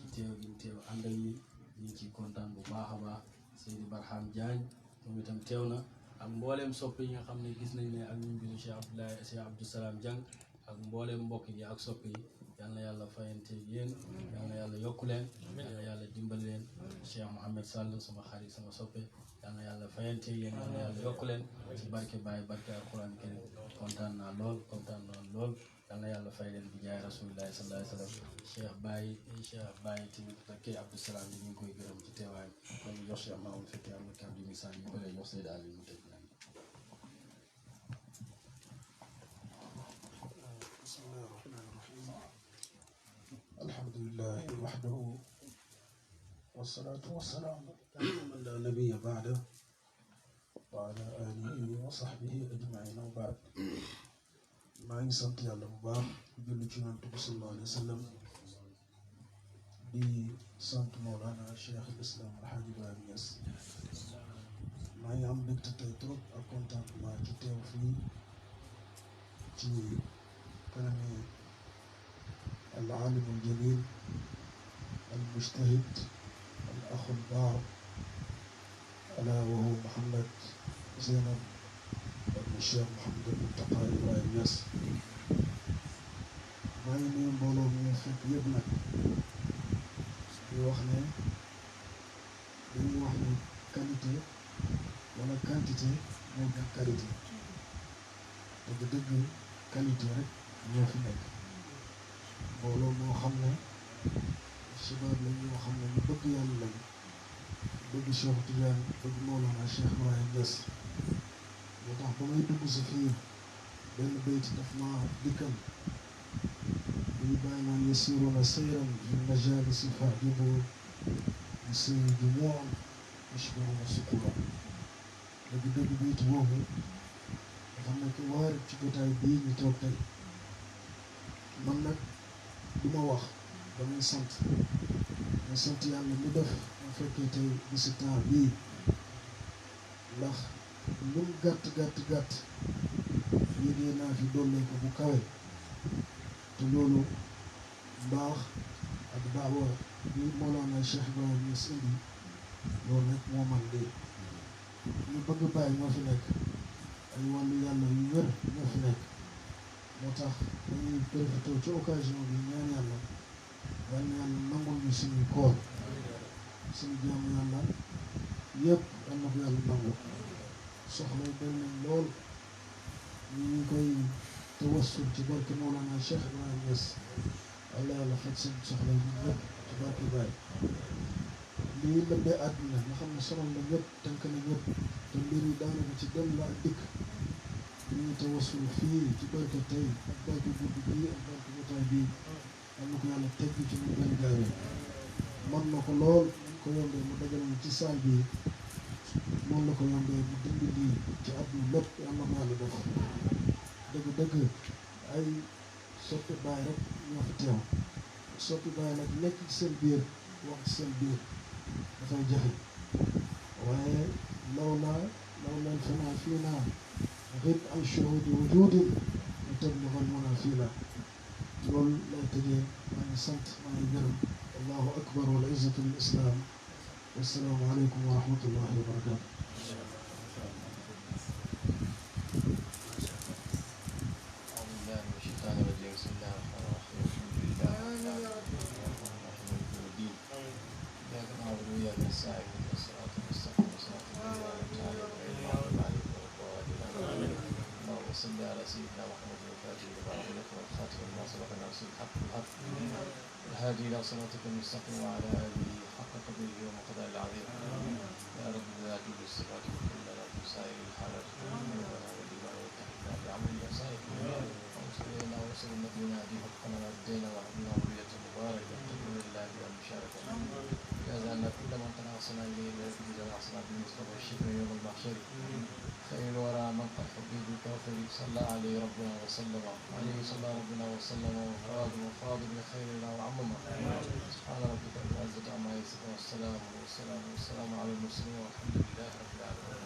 ci teew gi mu teew ànd ak ñun ñu ngi ciy kontaan bu baax a baax Seydi Barham Diagne moom itam teew na ak mbooleem soppe yi nga xam ne gis nañ ne ak ñu mbiru Cheikh Abdoulaye Cheikh Abdou Salam Diang ak mbooleem mbokk yi ak soppe yi yal na yàlla fayante yéen yal na yàlla yokku leen yal na yàlla dimbali leen Cheikh Mouhamed Sall sama xarit sama soppe yal na yàlla fayante yéen yal na yàlla yokku leen ci barke Baye barke alquran karim kontaan naa lool yal na yàlla fay leen bi jaay rasulillahi sallallahu alayhi wa sallam Cheikh Baye tamit barke Abdou Salam yi ñu ngi koy gërëm ci teewaay kon jox Cheikh Mamadou fekkee am na kàddu yu misaal ñu ko lay jox Seydou Aliou mu tëj nañ alhamdulilah wahdahu wassalatu wassalamu ala man la nabiyya ba'da wa ala alihi wa sahbihi ajma'in wa ba'd maa ngi sant yàlla bu baax julli ci Yonent bi sallallahu alayhi wa sallam di sant Mawlana Cheikh al-Islam Alhaji Ibrahima Niass maa ngi am mbégte tey trop ak contentement ci teew fii ci kanami العالم الجليل المجتهد الأخ البار ألا وهو محمد زينب بن الشيخ محمد المنتقى إبراهيم Niass maa ngi nuyu mbooloo mi fekk yëpp nag di wax ne dañuy wax ne qualité wala quantité moo gën qualité dëgg-dëgg qualité rek ñoo fi nekk mbooloo moo xam ne subaab la ñoo xam ne ñu bëgg yàlla lañ bëgg Cheikh Tidiane bëgg Mawlana Cheikh Ibrahim Niass moo tax ba may dugg si fii benn bayti daf ma dikkal buy bàyyi naan yasiruuna sayran fi majaalisi fa'jibu bi sayri jumuu'an yashbahuuna sukura dëgg-dëgg bayti boobu dafa nekk waar ci jotaay bii ñu toog tey man nag du ma wax damay sant yàlla mu def mu fekkee tey bisi temps bii ndax lum gàtt yégee naa fi dollee ko bu kawe te loolu mbaax ak daawa bi Mawlana Cheikh Ibrahim Niass indi loolu rek moo man de ñu bëgg bàyyi ñoo fi nekk ay wàllu yàlla yu wér ñoo fi nekk moo tax dañuy profité ci occasion bi ñaan yàlla nangul ñu suñuy koor suñu jaamu yàlla yëpp yal na ko yàlla nangu soxla yi bëri nañ lool ñu ngi koy tawassul ci barke Mawlana Cheikh Ibrahim Niass yàlla faj seen soxla yi ñun ñëpp ci barke Baye lii lëmbee àdduna nga xam ne sonal na ñëpp tënk na ñëpp te mbir yi daanaka ci dem la ak dikk ñu ngi tawassul fii ci barke tey ak barke guddi bii ak barke jotaay bii am na ko yàlla teg ci lu gën gaawee man na ko lool ñu ko yombee mu dajal ñu ci saal bii moom la ko yombee mu dindi lii ci àdduna lépp am na ko yàlla def dëgg ay soppi baay rek ñoo fi teew soppi baay nag nekk ci seen biir wax ci seen biir dafay jafe waaye lawlaa al-fanaa fiinaa غب عن شهود وجود وتبلغ المنى فينا loolu lay tëjee maa ngi sant maa ngi gërëm allahu akbar wal izzatu lil islam wassalaamu aleykum wa rahmatullahi wa barakatuh صل على سيدنا محمد الفاتح لما أغلق والخاتم لما سبق ناصر الحق بالحق الهادي إلى صراطك المستقيم وعلى آله حق قدره ومقداره العظيم يا رب ذات بالصفات وكلنا لا تسائر الحالات ربنا والإيمان والتحديد بعمل وصائب وانصر إلينا وانصر الذين هديه حقنا والدين وهبنا ذرية مباركة تكون لله بها المشاركة جعلنا كل من تناصنا إليه ويكفي جماعنا بالمصطفى الشفع يوم المحشر خير الورى من قد حبيبك وفريق صلى عليه ربنا وسلم عليه صلى ربنا وسلم وفاض بخيرنا وعمما سبحان ربك رب العزة عما يصفون والسلام على المرسلين والحمد لله رب العالمين.